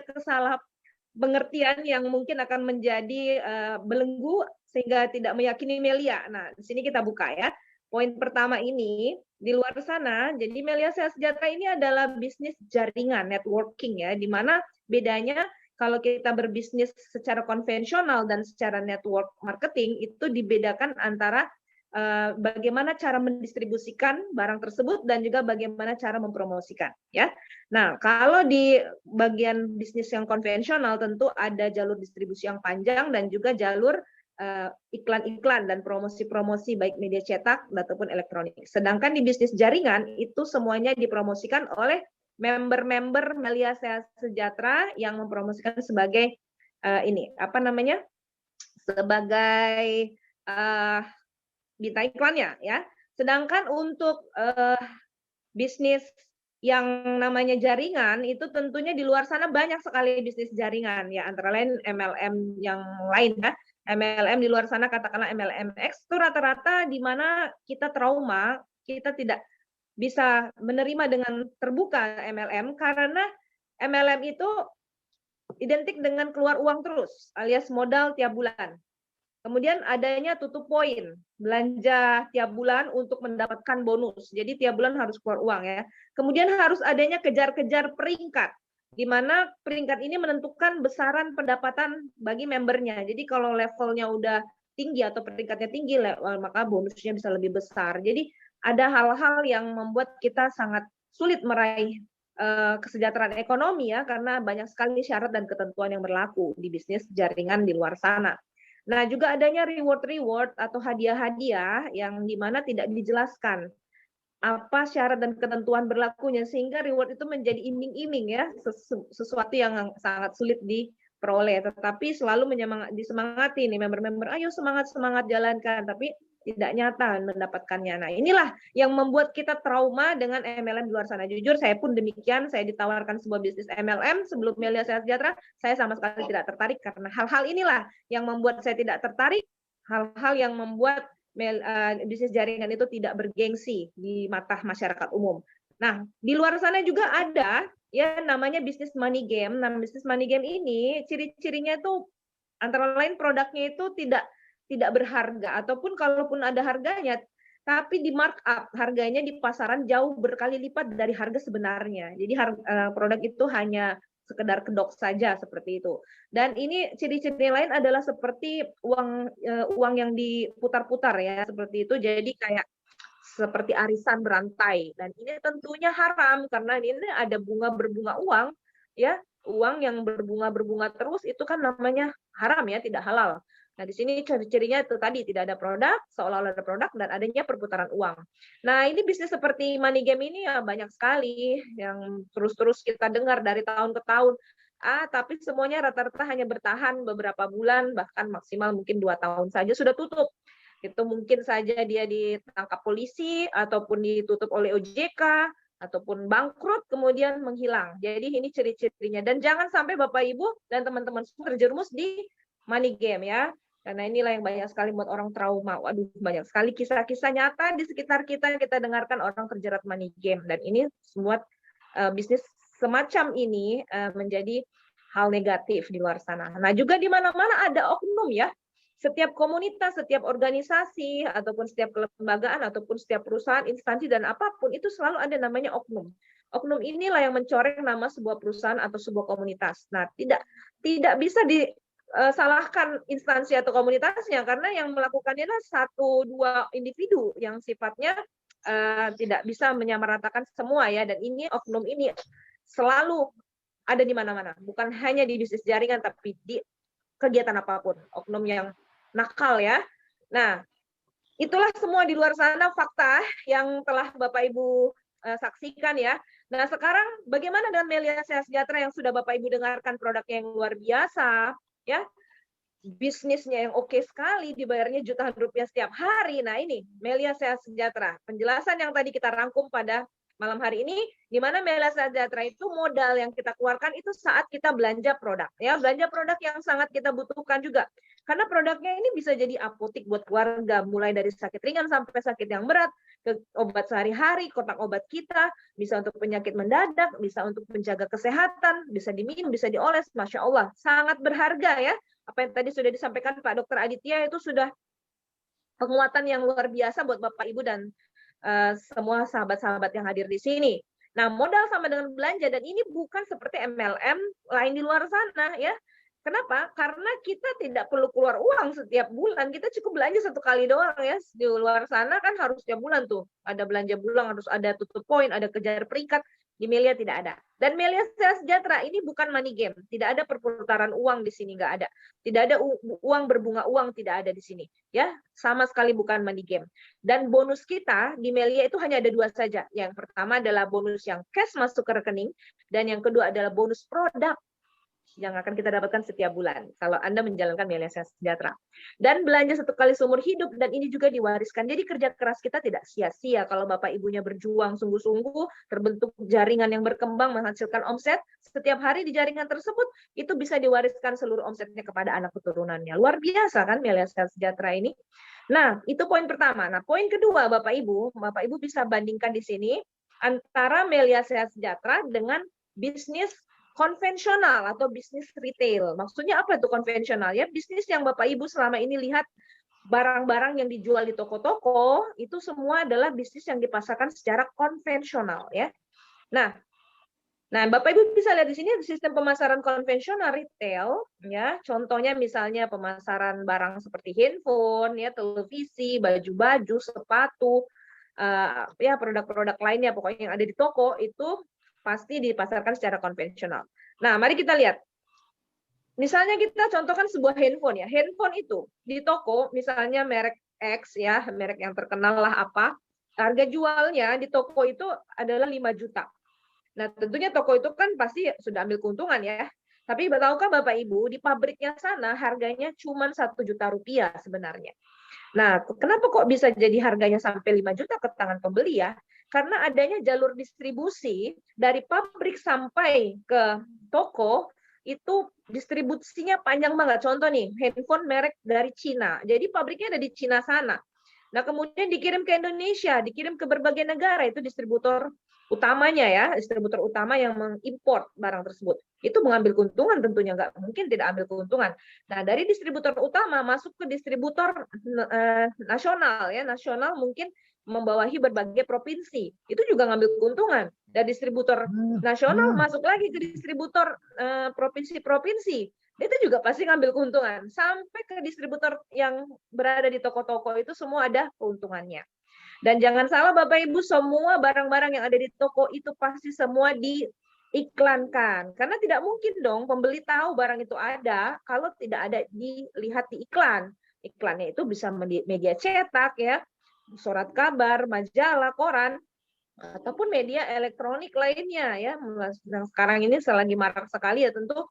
pengertian yang mungkin akan menjadi belenggu, sehingga tidak meyakini Melia. Nah, di sini kita buka ya. Poin pertama ini, di luar sana, jadi Melia Sehat Sejahtera ini adalah bisnis jaringan, networking ya, di mana bedanya kalau kita berbisnis secara konvensional dan secara network marketing, itu dibedakan antara bagaimana cara mendistribusikan barang tersebut dan juga bagaimana cara mempromosikan ya. Nah, kalau di bagian bisnis yang konvensional tentu ada jalur distribusi yang panjang dan juga jalur iklan-iklan dan promosi-promosi baik media cetak ataupun elektronik. Sedangkan di bisnis jaringan itu semuanya dipromosikan oleh member-member Melia Sehat Sejahtera yang mempromosikan sebagai sebagai bintang iklannya ya. Sedangkan untuk bisnis yang namanya jaringan itu tentunya di luar sana banyak sekali bisnis jaringan ya, antara lain MLM yang lain ya. MLM di luar sana katakanlah MLMX itu rata-rata di mana kita trauma, kita tidak bisa menerima dengan terbuka MLM karena MLM itu identik dengan keluar uang terus, alias modal tiap bulan. Kemudian adanya tutup poin, belanja tiap bulan untuk mendapatkan bonus. Jadi tiap bulan harus keluar uang ya. Kemudian harus adanya kejar-kejar peringkat, di mana peringkat ini menentukan besaran pendapatan bagi membernya. Jadi kalau levelnya udah tinggi atau peringkatnya tinggi, maka bonusnya bisa lebih besar. Jadi ada hal-hal yang membuat kita sangat sulit meraih kesejahteraan ekonomi ya, karena banyak sekali syarat dan ketentuan yang berlaku di bisnis jaringan di luar sana. Nah, juga adanya reward-reward atau hadiah-hadiah yang dimana tidak dijelaskan apa syarat dan ketentuan berlakunya, sehingga reward itu menjadi iming-iming ya, sesuatu yang sangat sulit diperoleh. Tetapi selalu disemangati nih member-member, ayo semangat-semangat jalankan, tapi tidak nyata mendapatkannya. Nah, inilah yang membuat kita trauma dengan MLM di luar sana. Jujur, saya pun demikian. Saya ditawarkan sebuah bisnis MLM sebelum Melia Sehat Sejahtera, saya sama sekali tidak tertarik karena hal-hal inilah yang membuat saya tidak tertarik, hal-hal yang membuat bisnis jaringan itu tidak bergengsi di mata masyarakat umum. Nah, di luar sana juga ada ya namanya bisnis money game. Nah, bisnis money game ini ciri-cirinya itu antara lain produknya itu tidak berharga, ataupun kalaupun ada harganya, tapi di markup harganya di pasaran jauh berkali lipat dari harga sebenarnya. Jadi produk itu hanya sekedar kedok saja seperti itu. Dan ini ciri-ciri lain adalah seperti uang yang diputar-putar ya, seperti itu. Jadi kayak seperti arisan berantai. Dan ini tentunya haram karena ini ada berbunga uang ya. Uang yang berbunga terus itu kan namanya haram ya, tidak halal. Nah, di sini ciri-cirinya itu tadi tidak ada produk, seolah-olah ada produk dan adanya perputaran uang. Nah, ini bisnis seperti money game ini ya banyak sekali yang terus-terus kita dengar dari tahun ke tahun. Tapi semuanya rata-rata hanya bertahan beberapa bulan, bahkan maksimal mungkin 2 tahun saja sudah tutup. Itu mungkin saja dia ditangkap polisi ataupun ditutup oleh OJK ataupun bangkrut kemudian menghilang. Jadi ini ciri-cirinya. Dan jangan sampai Bapak Ibu dan teman-teman terjerumus di money game ya. Karena inilah yang banyak sekali membuat orang trauma. Waduh, banyak sekali kisah-kisah nyata di sekitar kita dengarkan orang terjerat money game. Dan ini membuat bisnis semacam ini menjadi hal negatif di luar sana. Nah, juga di mana-mana ada oknum ya. Setiap komunitas, setiap organisasi, ataupun setiap kelembagaan, ataupun setiap perusahaan, instansi, dan apapun, itu selalu ada namanya oknum. Oknum inilah yang mencoreng nama sebuah perusahaan atau sebuah komunitas. Nah, tidak bisa disalahkan instansi atau komunitasnya, karena yang melakukannya adalah 1-2 individu yang sifatnya tidak bisa menyamaratakan semua ya. Dan ini oknum ini selalu ada di mana-mana, bukan hanya di bisnis jaringan, tapi di kegiatan apapun, oknum yang nakal ya. Nah, itulah semua di luar sana fakta yang telah Bapak Ibu saksikan ya. Nah, sekarang bagaimana dengan Melia Sehat Sejahtera yang sudah Bapak Ibu dengarkan produknya yang luar biasa ya. Bisnisnya yang oke sekali, dibayarnya jutaan rupiah setiap hari. Nah, ini Melia Sehat Sejahtera. Penjelasan yang tadi kita rangkum pada malam hari ini, di mana Melia Sehat Sejahtera itu modal yang kita keluarkan itu saat kita belanja produk. Ya, belanja produk yang sangat kita butuhkan juga. Karena produknya ini bisa jadi apotik buat keluarga, mulai dari sakit ringan sampai sakit yang berat, ke obat sehari-hari, kotak obat kita, bisa untuk penyakit mendadak, bisa untuk menjaga kesehatan, bisa diminum, bisa dioles. Masya Allah, sangat berharga ya. Apa yang tadi sudah disampaikan Pak Dr. Aditya itu sudah penguatan yang luar biasa buat Bapak Ibu dan semua sahabat-sahabat yang hadir di sini. Nah, modal sama dengan belanja, dan ini bukan seperti MLM lain di luar sana ya. Kenapa? Karena kita tidak perlu keluar uang setiap bulan, kita cukup belanja 1 kali doang ya. Di luar sana kan harus setiap bulan tuh, ada belanja bulan, harus ada tutup poin, ada kejar peringkat. Di Melia tidak ada. Dan Melia Sehat Sejahtera ini bukan money game, tidak ada perputaran uang di sini, nggak ada. Tidak ada uang berbunga uang, tidak ada di sini. Ya, sama sekali bukan money game. Dan bonus kita di Melia itu hanya ada 2 saja. Yang pertama adalah bonus yang cash masuk ke rekening, dan yang kedua adalah bonus produk. yang akan kita dapatkan setiap bulan kalau Anda menjalankan Melia Sejahtera. Dan belanja 1 kali seumur hidup, dan ini juga diwariskan. Jadi kerja keras kita tidak sia-sia kalau Bapak Ibunya berjuang sungguh-sungguh, terbentuk jaringan yang berkembang, menghasilkan omset, setiap hari di jaringan tersebut, itu bisa diwariskan seluruh omsetnya kepada anak keturunannya. Luar biasa kan Melia Sejahtera ini? Nah, itu poin pertama. Nah, poin kedua Bapak Ibu bisa bandingkan di sini antara Melia Sejahtera dengan bisnis konvensional atau bisnis retail. Maksudnya apa itu konvensional? Ya, bisnis yang Bapak Ibu selama ini lihat barang-barang yang dijual di toko-toko, itu semua adalah bisnis yang dipasarkan secara konvensional ya. Nah, Bapak Ibu bisa lihat di sini sistem pemasaran konvensional retail ya. Contohnya misalnya pemasaran barang seperti handphone ya, televisi, baju-baju, sepatu, ya produk-produk lainnya pokoknya yang ada di toko itu pasti dipasarkan secara konvensional. Nah, mari kita lihat. Misalnya kita contohkan sebuah handphone ya. Handphone itu di toko, misalnya merek X ya, merek yang terkenal lah apa, harga jualnya di toko itu adalah 5 juta. Nah, tentunya toko itu kan pasti sudah ambil keuntungan ya. Tapi tahukah Bapak Ibu, di pabriknya sana harganya cuma 1 juta rupiah sebenarnya. Nah, kenapa kok bisa jadi harganya sampai 5 juta ke tangan pembeli ya? Karena adanya jalur distribusi dari pabrik sampai ke toko, itu distribusinya panjang banget. Contoh nih, handphone merek dari Cina. Jadi pabriknya ada di Cina sana. Nah, kemudian dikirim ke Indonesia, dikirim ke berbagai negara, itu distributor utamanya ya, distributor utama yang mengimpor barang tersebut. Itu mengambil keuntungan tentunya, nggak mungkin tidak ambil keuntungan. Nah, dari distributor utama masuk ke distributor nasional ya, nasional mungkin membawahi berbagai provinsi. Itu juga ngambil keuntungan. Dan distributor nasional masuk lagi ke distributor provinsi-provinsi. Itu juga pasti ngambil keuntungan. Sampai ke distributor yang berada di toko-toko itu semua ada keuntungannya. Dan jangan salah Bapak Ibu, semua barang-barang yang ada di toko itu pasti semua diiklankan. Karena tidak mungkin dong pembeli tahu barang itu ada kalau tidak ada dilihat di iklan. Iklannya itu bisa media cetak ya, surat kabar, majalah, koran, ataupun media elektronik lainnya ya. Yang sekarang ini selagi marak sekali ya tentu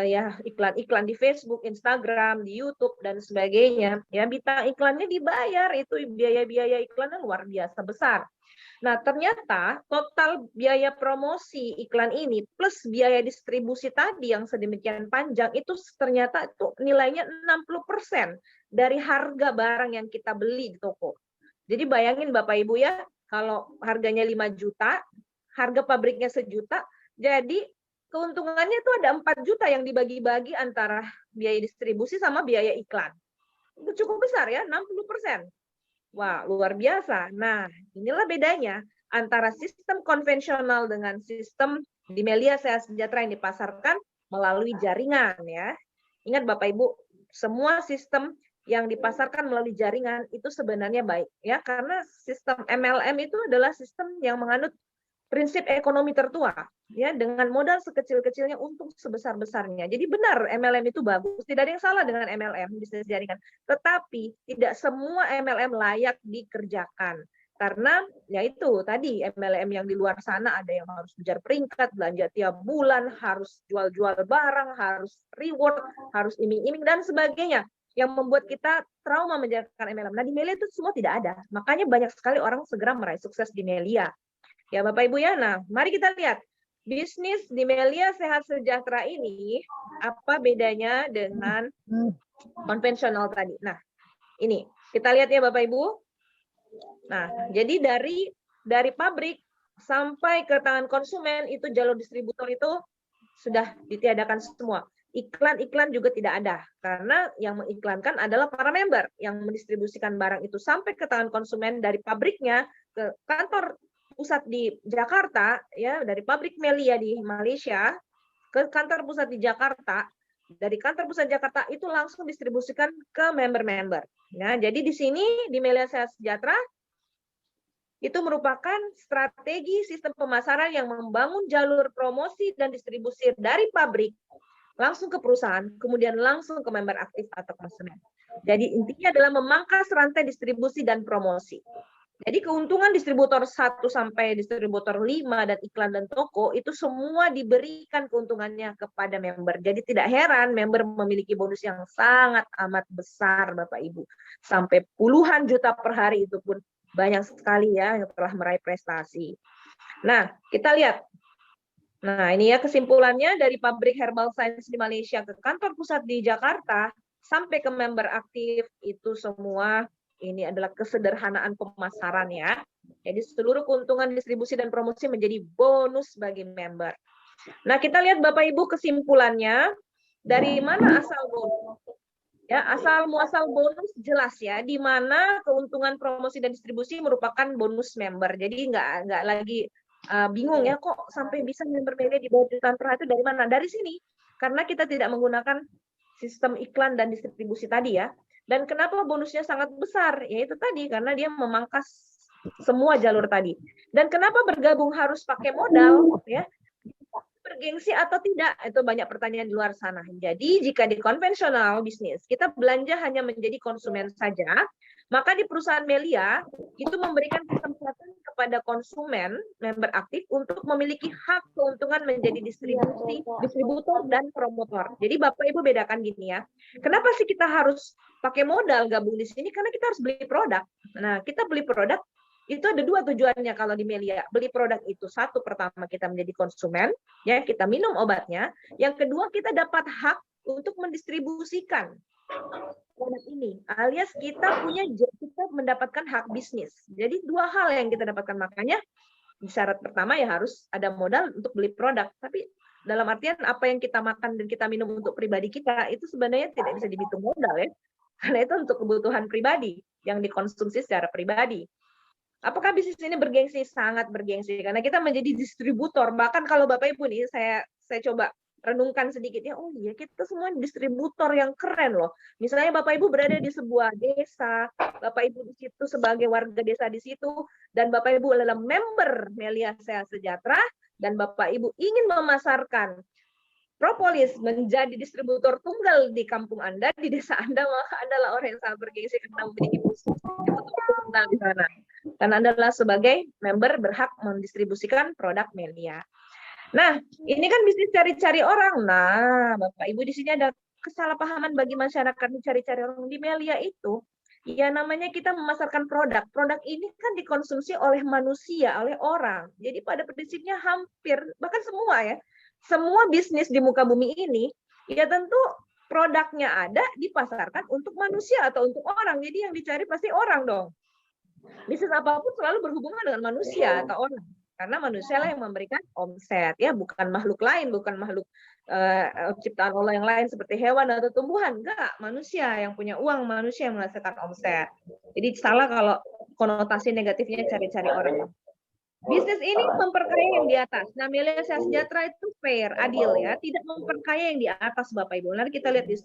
ya iklan-iklan di Facebook, Instagram, di YouTube dan sebagainya. Ya bintang iklannya dibayar, itu biaya-biaya iklannya luar biasa besar. Nah, ternyata total biaya promosi iklan ini plus biaya distribusi tadi yang sedemikian panjang itu ternyata itu nilainya 60% dari harga barang yang kita beli di toko. Jadi bayangin Bapak Ibu ya, kalau harganya 5 juta, harga pabriknya 1 juta, jadi keuntungannya itu ada 4 juta yang dibagi-bagi antara biaya distribusi sama biaya iklan. Itu cukup besar ya, 60%. Wah, luar biasa. Nah, inilah bedanya antara sistem konvensional dengan sistem di Melia Sejahtera yang dipasarkan melalui jaringan ya. Ingat Bapak Ibu, semua sistem yang dipasarkan melalui jaringan itu sebenarnya baik ya, karena sistem MLM itu adalah sistem yang menganut prinsip ekonomi tertua ya, dengan modal sekecil-kecilnya untung sebesar-besarnya. Jadi benar MLM itu bagus, tidak ada yang salah dengan MLM bisnis jaringan. Tetapi tidak semua MLM layak dikerjakan. Karena ya itu tadi MLM yang di luar sana ada yang harus kejar peringkat, belanja tiap bulan, harus jual-jual barang, harus reward, harus iming-iming dan sebagainya yang membuat kita trauma menjalankan MLM. Nah, di Melia itu semua tidak ada. Makanya banyak sekali orang segera meraih sukses di Melia. Ya Bapak Ibu ya, nah mari kita lihat bisnis di Melia Sehat Sejahtera ini apa bedanya dengan konvensional tadi. Nah ini kita lihat ya Bapak Ibu. Nah jadi dari pabrik sampai ke tangan konsumen itu jalur distributor itu sudah ditiadakan semua. Iklan-iklan juga tidak ada karena yang mengiklankan adalah para member yang mendistribusikan barang itu sampai ke tangan konsumen dari pabriknya ke kantor pusat di Jakarta ya, dari pabrik Melia di Malaysia ke kantor pusat di Jakarta, dari kantor pusat Jakarta itu langsung distribusikan ke member-member. Nah, jadi di sini di Melia Sehat Sejahtera itu merupakan strategi sistem pemasaran yang membangun jalur promosi dan distribusi dari pabrik langsung ke perusahaan, kemudian langsung ke member aktif atau konsumen. Jadi intinya adalah memangkas rantai distribusi dan promosi. Jadi keuntungan distributor 1 sampai distributor 5 dan iklan dan toko itu semua diberikan keuntungannya kepada member. Jadi tidak heran member memiliki bonus yang sangat amat besar Bapak Ibu. Sampai puluhan juta per hari, itu pun banyak sekali ya yang telah meraih prestasi. Nah, kita lihat. Nah, ini ya kesimpulannya dari pabrik Herbal Science di Malaysia ke kantor pusat di Jakarta sampai ke member aktif, itu semua ini adalah kesederhanaan pemasaran ya. Jadi seluruh keuntungan distribusi dan promosi menjadi bonus bagi member. Nah, kita lihat Bapak Ibu kesimpulannya, dari mana asal bonus? Ya, asal muasal bonus jelas ya, di mana keuntungan promosi dan distribusi merupakan bonus member. Jadi nggak lagi bingung ya, kok sampai bisa member media di bawah jutaan per hari, itu dari mana? Dari sini. Karena kita tidak menggunakan sistem iklan dan distribusi tadi ya. Dan kenapa bonusnya sangat besar? Ya itu tadi, karena dia memangkas semua jalur tadi. Dan kenapa bergabung harus pakai modal? Ya, bergengsi atau tidak? Itu banyak pertanyaan di luar sana. Jadi jika di konvensional bisnis kita belanja hanya menjadi konsumen saja, maka di perusahaan Melia itu memberikan kesempatan kepada konsumen member aktif untuk memiliki hak keuntungan menjadi distributor dan promotor. Jadi Bapak Ibu bedakan gini ya. Kenapa sih kita harus pakai modal gabung di sini? Karena kita harus beli produk. Nah, kita beli produk itu ada dua tujuannya kalau di Melia. Beli produk itu, satu, pertama kita menjadi konsumen, ya kita minum obatnya. Yang kedua, kita dapat hak untuk mendistribusikan produk ini, alias kita mendapatkan hak bisnis. Jadi dua hal yang kita dapatkan, makanya syarat pertama ya harus ada modal untuk beli produk. Tapi dalam artian apa yang kita makan dan kita minum untuk pribadi kita itu sebenarnya tidak bisa dihitung modal ya, karena itu untuk kebutuhan pribadi yang dikonsumsi secara pribadi. Apakah bisnis ini bergengsi? Sangat bergengsi, karena kita menjadi distributor. Bahkan kalau Bapak Ibu nih, saya coba renungkan sedikit ya, oh iya kita semua distributor yang keren loh. Misalnya Bapak Ibu berada di sebuah desa, Bapak Ibu di situ sebagai warga desa di situ, dan Bapak Ibu adalah member Melia Sehat Sejahtera, dan Bapak Ibu ingin memasarkan propolis menjadi distributor tunggal di kampung Anda, di desa Anda, maka adalah orang yang sangat bergengsi karena memiliki posisi tunggal di sana. Karena Anda adalah sebagai member berhak mendistribusikan produk Melia. Nah, ini kan bisnis cari-cari orang. Nah, Bapak Ibu di sini ada kesalahpahaman bagi masyarakat cari-cari orang di Melia itu. Ya namanya kita memasarkan produk. Produk ini kan dikonsumsi oleh manusia, oleh orang. Jadi pada prinsipnya hampir, bahkan semua ya, semua bisnis di muka bumi ini, ya tentu produknya ada dipasarkan untuk manusia atau untuk orang. Jadi yang dicari pasti orang dong. Bisnis apapun selalu berhubungan dengan manusia atau orang. Karena manusia lah yang memberikan omset, ya bukan makhluk lain, bukan makhluk ciptaan Allah yang lain seperti hewan atau tumbuhan. Enggak, manusia yang punya uang, manusia yang menghasilkan omset. Jadi salah kalau konotasi negatifnya cari-cari orang. Bisnis ini memperkaya yang di atas. Nah, Melia Sehat Sejahtera itu fair, adil ya, tidak memperkaya yang di atas Bapak Ibu. Nanti kita lihat di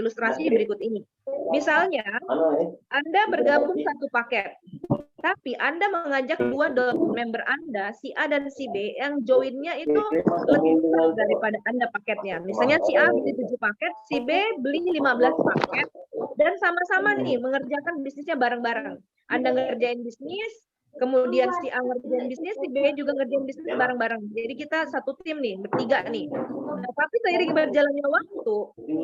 ilustrasi berikut ini. Misalnya, Anda bergabung satu paket, tapi Anda mengajak dua member Anda, si A dan si B, yang joinnya itu lebih besar daripada Anda paketnya. Misalnya si A beli 7 paket, si B beli 15 paket, dan sama-sama nih mengerjakan bisnisnya bareng-bareng. Anda ngerjain bisnis, kemudian si A ngerjain bisnis, si B juga ngerjain bisnis bareng-bareng. Jadi kita satu tim nih, bertiga nih. Nah, tapi seiring berjalannya waktu,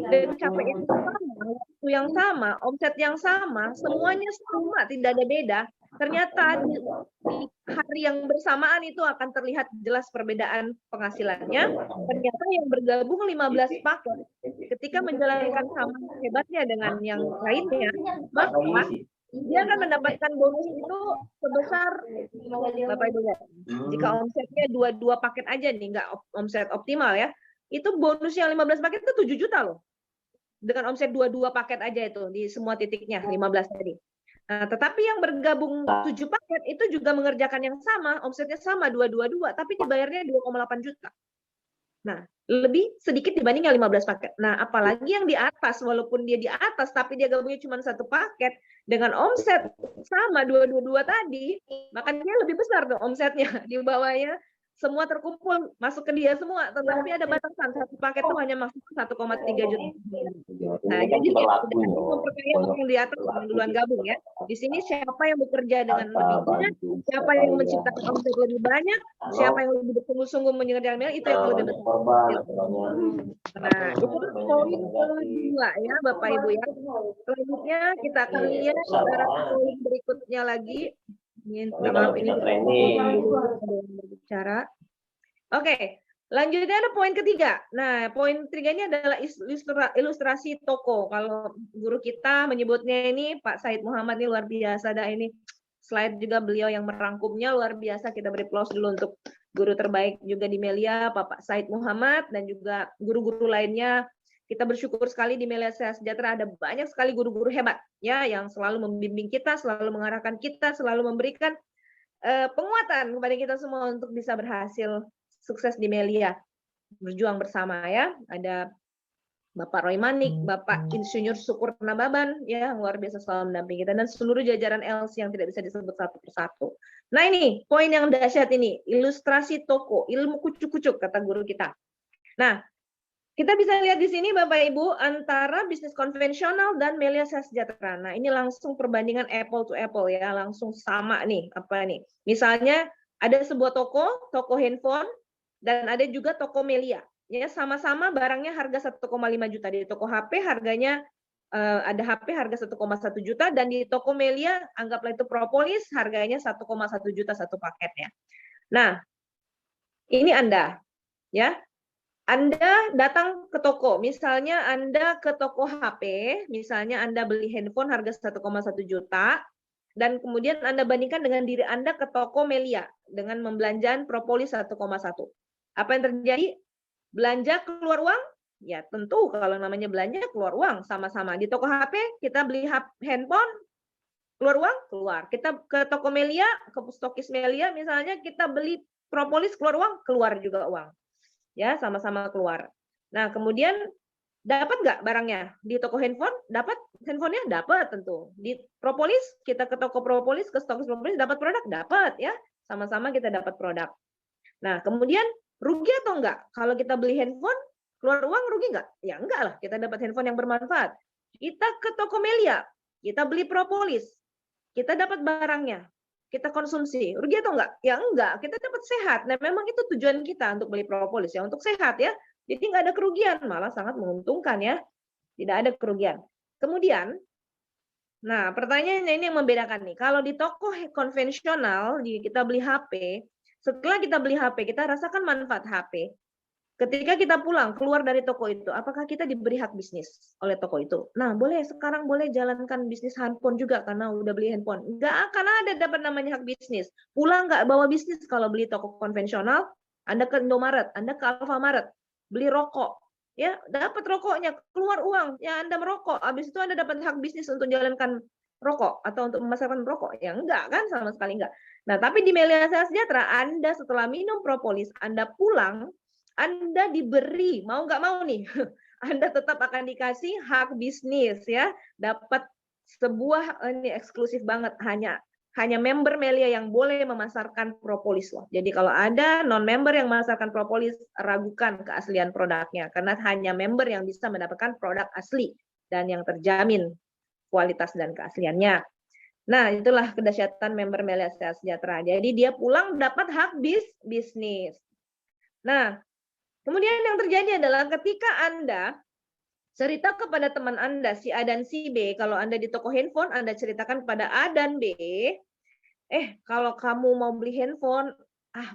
dan capek yang sama, waktu yang sama, omset yang sama, semuanya sama, tidak ada beda. Ternyata di hari yang bersamaan itu akan terlihat jelas perbedaan penghasilannya. Ternyata yang bergabung 15 paket, ketika menjalankan sama hebatnya dengan yang lainnya, maka dia akan mendapatkan bonus itu sebesar, Bapak Ibu ya, jika omsetnya 22 paket aja nih, nggak omset optimal ya, itu bonus yang 15 paket itu 7 juta loh. Dengan omset 22 paket aja itu di semua titiknya, 15 tadi. Nah, tetapi yang bergabung 7 paket itu juga mengerjakan yang sama, omsetnya sama 222, tapi dibayarnya 2,8 juta. Nah, lebih sedikit dibanding yang 15 paket. Nah, apalagi yang di atas, walaupun dia di atas, tapi dia gabungnya cuma satu paket, dengan omset sama 222 tadi, maka dia lebih besar dong omsetnya. Di bawahnya semua terkumpul masuk ke dia semua, tetapi ada batasan satu paket itu hanya maksimal 1,3 juta. Nah, jadi memperkaya orang di atas yang duluan gabung ya. Di sini siapa yang bekerja dengan lebih banyak, siapa yang menciptakan omset lebih banyak, siapa yang lebih bersungguh-sungguh mengerjakan itu yang lebih besar. Nah, itu poin kedua ya Bapak Ibu ya. Selanjutnya kita akan lihat poin berikutnya lagi. Maaf ini berbicara. Oke, lanjutnya ada poin ketiga. Nah, poin ketiga ini adalah ilustrasi toko. Kalau guru kita menyebutnya ini Pak Said Muhammad ini luar biasa. Ada ini slide juga beliau yang merangkumnya luar biasa. Kita beri applause dulu untuk guru terbaik juga di Melia, Pak Said Muhammad, dan juga guru-guru lainnya. Kita bersyukur sekali di Melia Sejahtera ada banyak sekali guru-guru hebat ya yang selalu membimbing kita, selalu mengarahkan kita, selalu memberikan penguatan kepada kita semua untuk bisa berhasil sukses di Melia. Berjuang bersama ya. Ada Bapak Roy Manik, Bapak Insinyur Syukur Nababan ya yang luar biasa selalu mendampingi kita, dan seluruh jajaran LC yang tidak bisa disebut satu persatu. Nah, ini poin yang dahsyat ini, ilustrasi toko, ilmu kucuk-kucuk kata guru kita. Nah, kita bisa lihat di sini Bapak Ibu antara bisnis konvensional dan Melia Sejahtera. Nah, ini langsung perbandingan apple to apple ya, langsung sama nih apa nih. Misalnya ada sebuah toko handphone dan ada juga toko Melia. Ya, sama-sama barangnya harga 1,5 juta. Di toko HP harganya ada HP harga 1,1 juta dan di toko Melia anggaplah itu propolis harganya 1,1 juta satu paketnya. Nah, ini Anda ya. Anda datang ke toko, misalnya Anda ke toko HP, misalnya Anda beli handphone harga 1,1 juta, dan kemudian Anda bandingkan dengan diri Anda ke toko Melia dengan membelanjakan propolis 1,1. Apa yang terjadi? Belanja keluar uang? Ya tentu kalau namanya belanja keluar uang sama-sama. Di toko HP kita beli handphone, keluar uang? Keluar. Kita ke toko Melia, ke stokis Melia misalnya kita beli propolis keluar uang? Keluar juga uang. Ya, sama-sama keluar. Nah, kemudian dapat nggak barangnya? Di toko handphone, dapat handphonenya? Dapat tentu. Di propolis, kita ke toko propolis, ke stokis propolis, dapat produk? Dapat ya. Sama-sama kita dapat produk. Nah, kemudian rugi atau enggak? Kalau kita beli handphone, keluar uang rugi nggak? Ya enggak lah, kita dapat handphone yang bermanfaat. Kita ke toko Melia, kita beli propolis, kita dapat barangnya. Kita konsumsi, rugi atau enggak? Ya enggak, kita dapat sehat. Nah, memang itu tujuan kita untuk beli propolis ya, untuk sehat ya. Jadi enggak ada kerugian, malah sangat menguntungkan ya. Tidak ada kerugian. Kemudian, nah pertanyaannya ini yang membedakan nih. Kalau di toko konvensional, kita beli HP, setelah kita beli HP, kita rasakan manfaat HP. Ketika kita pulang, keluar dari toko itu, apakah kita diberi hak bisnis oleh toko itu? Nah, sekarang boleh jalankan bisnis handphone juga karena udah beli handphone. Enggak akan ada dapat namanya hak bisnis. Pulang nggak bawa bisnis kalau beli toko konvensional, Anda ke Indomaret, Anda ke Alfamaret, beli rokok. Ya, dapat rokoknya, keluar uang, ya Anda merokok. Habis itu Anda dapat hak bisnis untuk jalankan rokok atau untuk memasarkan rokok. Ya enggak kan, sama sekali enggak. Nah, tapi di Melia Sejahtera, Anda setelah minum propolis, Anda pulang, Anda diberi, mau nggak mau nih, Anda tetap akan dikasih hak bisnis ya, dapat sebuah ini eksklusif banget, hanya member Melia yang boleh memasarkan propolis loh. Jadi kalau ada non-member yang memasarkan propolis, ragukan keaslian produknya karena hanya member yang bisa mendapatkan produk asli dan yang terjamin kualitas dan keasliannya. Nah, itulah kedahsyatan member Melia Sejahtera. Jadi dia pulang dapat hak bisnis. Nah, kemudian yang terjadi adalah ketika Anda cerita kepada teman Anda, si A dan si B, kalau Anda di toko handphone, Anda ceritakan kepada A dan B, kalau kamu mau beli handphone,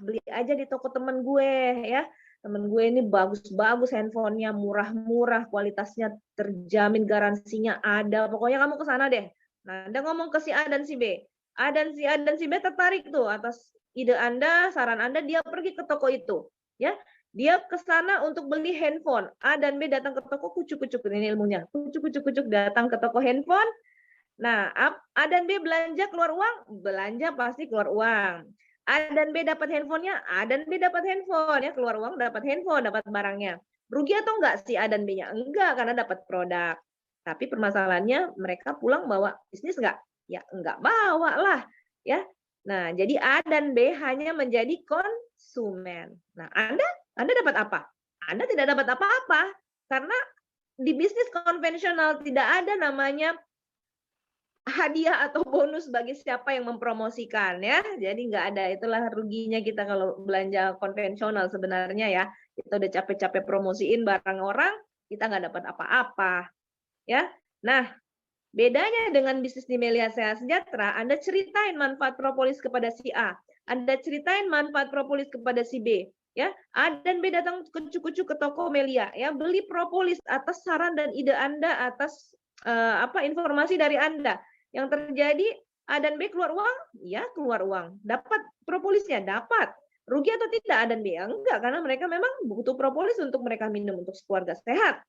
beli aja di toko teman gue, ya. Temen gue ini bagus-bagus handphonenya, murah-murah, kualitasnya terjamin, garansinya ada, pokoknya kamu ke sana deh. Nah, Anda ngomong ke si A dan si B. A dan si B tertarik tuh atas ide Anda, saran Anda, dia pergi ke toko itu, ya. Dia ke sana untuk beli handphone. A dan B datang ke toko, kucuk-kucuk ini ilmunya. Kucuk-kucuk datang ke toko handphone. Nah, A dan B belanja keluar uang, belanja pasti keluar uang. A dan B dapat handphonenya, A dan B dapat handphone ya, keluar uang dapat handphone, dapat barangnya. Rugi atau enggak si A dan B-nya? Enggak, karena dapat produk. Tapi permasalahannya mereka pulang bawa bisnis enggak? Ya enggak bawa lah, ya. Nah, jadi A dan B hanya menjadi konsumen. Nah, Anda dapat apa? Anda tidak dapat apa-apa karena di bisnis konvensional tidak ada namanya hadiah atau bonus bagi siapa yang mempromosikan ya. Jadi nggak ada, itulah ruginya kita kalau belanja konvensional sebenarnya ya. Kita udah capek-capek promosiin barang orang, kita nggak dapat apa-apa ya. Nah, bedanya dengan bisnis di Melia Sehat Sejahtera, Anda ceritain manfaat propolis kepada si A, Anda ceritain manfaat propolis kepada si B, ya. A dan B datang kucuk-kucuk ke toko Melia, ya, beli propolis atas saran dan ide Anda, atas informasi dari Anda. Yang terjadi A dan B keluar uang, ya keluar uang. Dapat propolisnya, dapat. Rugi atau tidak A dan B? Ya, enggak, karena mereka memang butuh propolis untuk mereka minum untuk keluarga sehat.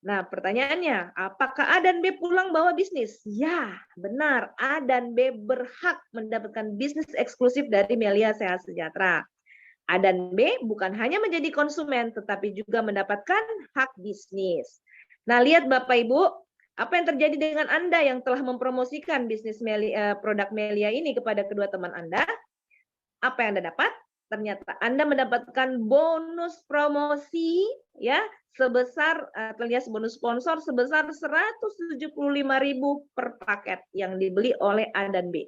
Nah, pertanyaannya, apakah A dan B pulang bawa bisnis? Ya, benar. A dan B berhak mendapatkan bisnis eksklusif dari Melia Sehat Sejahtera. A dan B bukan hanya menjadi konsumen, tetapi juga mendapatkan hak bisnis. Nah, lihat Bapak Ibu, apa yang terjadi dengan Anda yang telah mempromosikan bisnis produk Melia ini kepada kedua teman Anda? Apa yang Anda dapat? Ternyata Anda mendapatkan bonus promosi ya sebesar alias bonus sponsor sebesar 175.000 per paket yang dibeli oleh A dan B.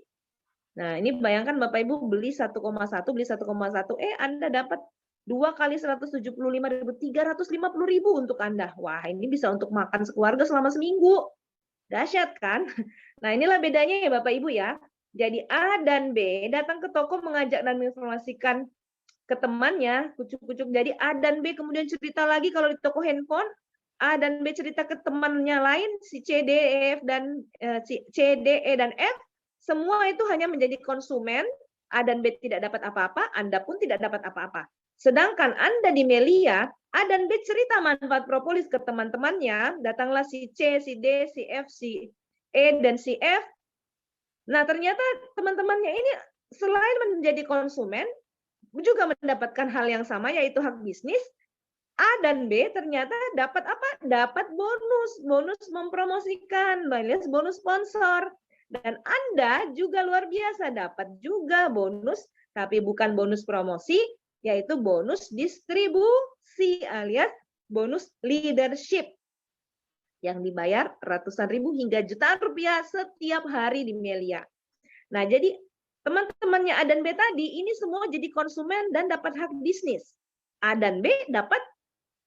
Nah, ini bayangkan Bapak Ibu beli 1,1, Anda dapat 2 kali 175.000, 350.000 untuk Anda. Wah, ini bisa untuk makan sekeluarga selama seminggu. Dahsyat kan? Nah, inilah bedanya ya Bapak Ibu ya. Jadi A dan B datang ke toko mengajak dan menginformasikan ke temannya, kucuk-kucuk. Jadi A dan B kemudian cerita lagi kalau di toko handphone, A dan B cerita ke temannya lain, si C, D, E, F dan C, D, E dan F, semua itu hanya menjadi konsumen. A dan B tidak dapat apa-apa, Anda pun tidak dapat apa-apa. Sedangkan Anda di Melia, A dan B cerita manfaat propolis ke teman-temannya, datanglah si C, si D, si F, si E, dan si F. Nah, ternyata teman-temannya ini selain menjadi konsumen, juga mendapatkan hal yang sama, yaitu hak bisnis. A dan B ternyata dapat apa? Dapat bonus mempromosikan, alias bonus sponsor. Dan Anda juga luar biasa, dapat juga bonus, tapi bukan bonus promosi, yaitu bonus distribusi alias bonus leadership yang dibayar ratusan ribu hingga jutaan rupiah setiap hari di Melia. Nah, jadi teman-temannya A dan B tadi ini semua jadi konsumen dan dapat hak bisnis. A dan B dapat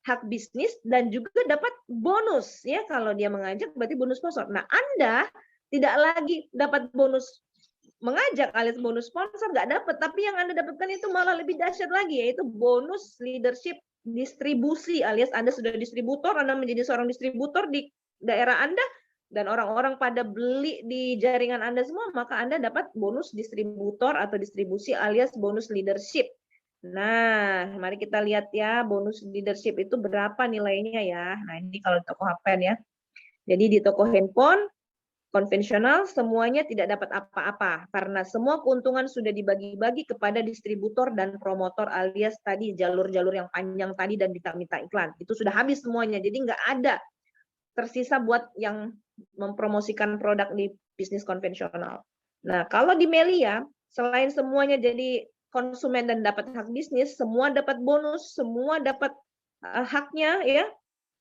hak bisnis dan juga dapat bonus ya, kalau dia mengajak berarti bonus sponsor. Nah, Anda tidak lagi dapat bonus mengajak alias bonus sponsor, nggak dapat, tapi yang Anda dapatkan itu malah lebih dahsyat lagi, yaitu bonus leadership distribusi alias Anda sudah distributor, Anda menjadi seorang distributor di daerah Anda dan orang-orang pada beli di jaringan Anda semua, maka Anda dapat bonus distributor atau distribusi alias bonus leadership. Nah, mari kita lihat ya, bonus leadership itu berapa nilainya ya. Nah, ini kalau di toko HP ya. Jadi di toko handphone konvensional semuanya tidak dapat apa-apa karena semua keuntungan sudah dibagi-bagi kepada distributor dan promotor alias tadi jalur-jalur yang panjang tadi dan minta iklan. Itu sudah habis semuanya, jadi nggak ada tersisa buat yang mempromosikan produk di bisnis konvensional. Nah, kalau di Melia, selain semuanya jadi konsumen dan dapat hak bisnis, semua dapat bonus, semua dapat haknya ya.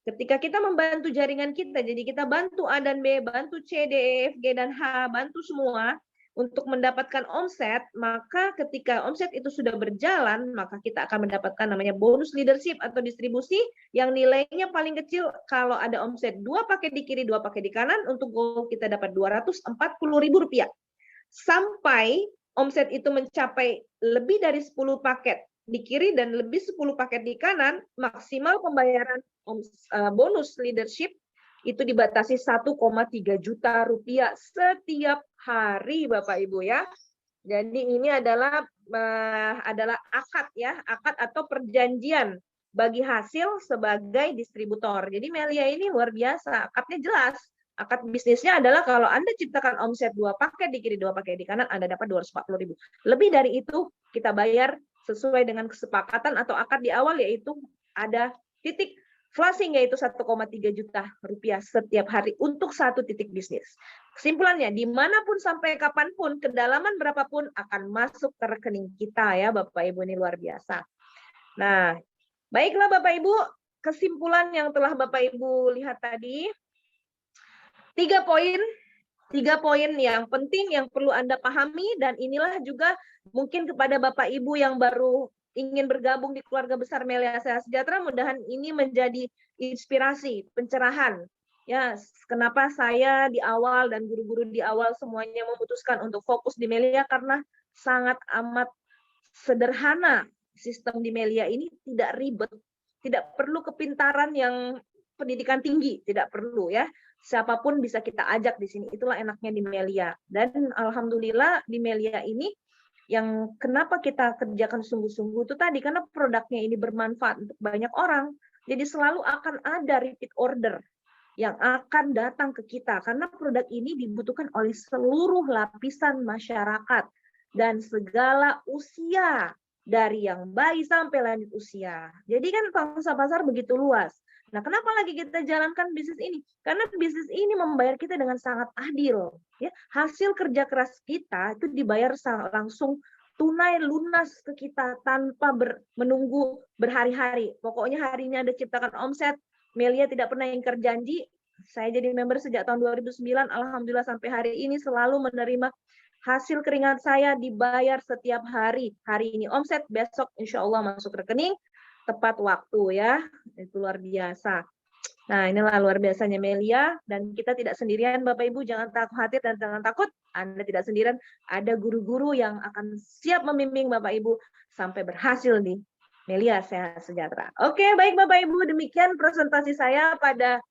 Ketika kita membantu jaringan kita, jadi kita bantu A dan B, bantu C, D, E, F, G, dan H, bantu semua untuk mendapatkan omset, maka ketika omset itu sudah berjalan, maka kita akan mendapatkan namanya bonus leadership atau distribusi yang nilainya paling kecil kalau ada omset 2 paket di kiri, 2 paket di kanan, untuk goal kita dapat Rp240.000. Sampai omset itu mencapai lebih dari 10 paket di kiri dan lebih 10 paket di kanan, maksimal pembayaran bonus leadership itu dibatasi 1,3 juta rupiah setiap hari, Bapak Ibu ya. Jadi ini adalah akad ya, akad atau perjanjian bagi hasil sebagai distributor. Jadi Melia ini luar biasa, akadnya jelas. Akad bisnisnya adalah kalau Anda ciptakan omset 2 paket di kiri, 2 paket di kanan, Anda dapat 240.000. Lebih dari itu kita bayar sesuai dengan kesepakatan atau akad di awal, yaitu ada titik Flushing yaitu 1,3 juta rupiah setiap hari untuk satu titik bisnis. Kesimpulannya, dimanapun sampai kapanpun, kedalaman berapapun akan masuk ke rekening kita ya Bapak Ibu, ini luar biasa. Nah, baiklah Bapak Ibu, kesimpulan yang telah Bapak Ibu lihat tadi, 3 poin yang penting yang perlu Anda pahami, dan inilah juga mungkin kepada Bapak Ibu yang baru ingin bergabung di keluarga besar Melia Sehat Sejahtera, mudahan ini menjadi inspirasi, pencerahan. Ya, kenapa saya di awal dan guru-guru di awal semuanya memutuskan untuk fokus di Melia, karena sangat amat sederhana sistem di Melia ini, tidak ribet, tidak perlu kepintaran yang pendidikan tinggi, tidak perlu ya. Siapapun bisa kita ajak di sini, itulah enaknya di Melia. Dan alhamdulillah di Melia ini yang kenapa kita kerjakan sungguh-sungguh itu tadi, karena produknya ini bermanfaat untuk banyak orang. Jadi selalu akan ada repeat order yang akan datang ke kita, karena produk ini dibutuhkan oleh seluruh lapisan masyarakat dan segala usia, dari yang bayi sampai lanjut usia. Jadi kan pangsa pasar begitu luas. Nah, kenapa lagi kita jalankan bisnis ini? Karena bisnis ini membayar kita dengan sangat adil. Ya, hasil kerja keras kita itu dibayar langsung tunai lunas ke kita tanpa menunggu berhari-hari. Pokoknya harinya ada ciptakan omset. Melia tidak pernah ingkar janji. Saya jadi member sejak tahun 2009. Alhamdulillah sampai hari ini selalu menerima hasil keringat saya dibayar setiap hari. Hari ini omset, besok insya Allah masuk rekening. Tepat waktu ya, itu luar biasa. Nah, inilah luar biasanya Melia, dan kita tidak sendirian Bapak Ibu, jangan khawatir dan jangan takut, Anda tidak sendirian, ada guru-guru yang akan siap membimbing Bapak Ibu sampai berhasil di Melia Sehat Sejahtera. Oke, baik Bapak Ibu, demikian presentasi saya pada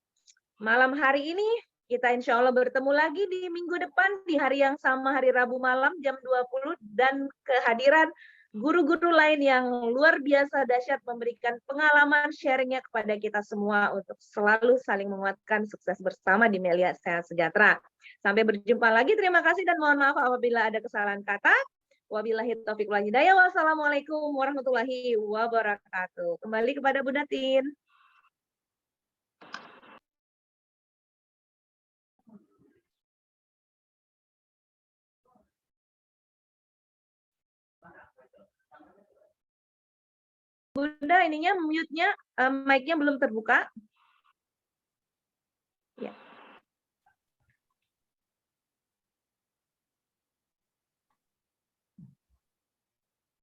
malam hari ini. Kita insya Allah bertemu lagi di minggu depan, di hari yang sama, hari Rabu malam jam 20, dan kehadiran guru-guru lain yang luar biasa dahsyat memberikan pengalaman sharingnya kepada kita semua untuk selalu saling menguatkan sukses bersama di Melia Sehat Sejahtera. Sampai berjumpa lagi, terima kasih dan mohon maaf apabila ada kesalahan kata. Wabillahi taufiq wal hidayah. Wassalamualaikum warahmatullahi wabarakatuh. Kembali kepada Bu Datin. Bunda, ininya mute-nya, mic-nya belum terbuka.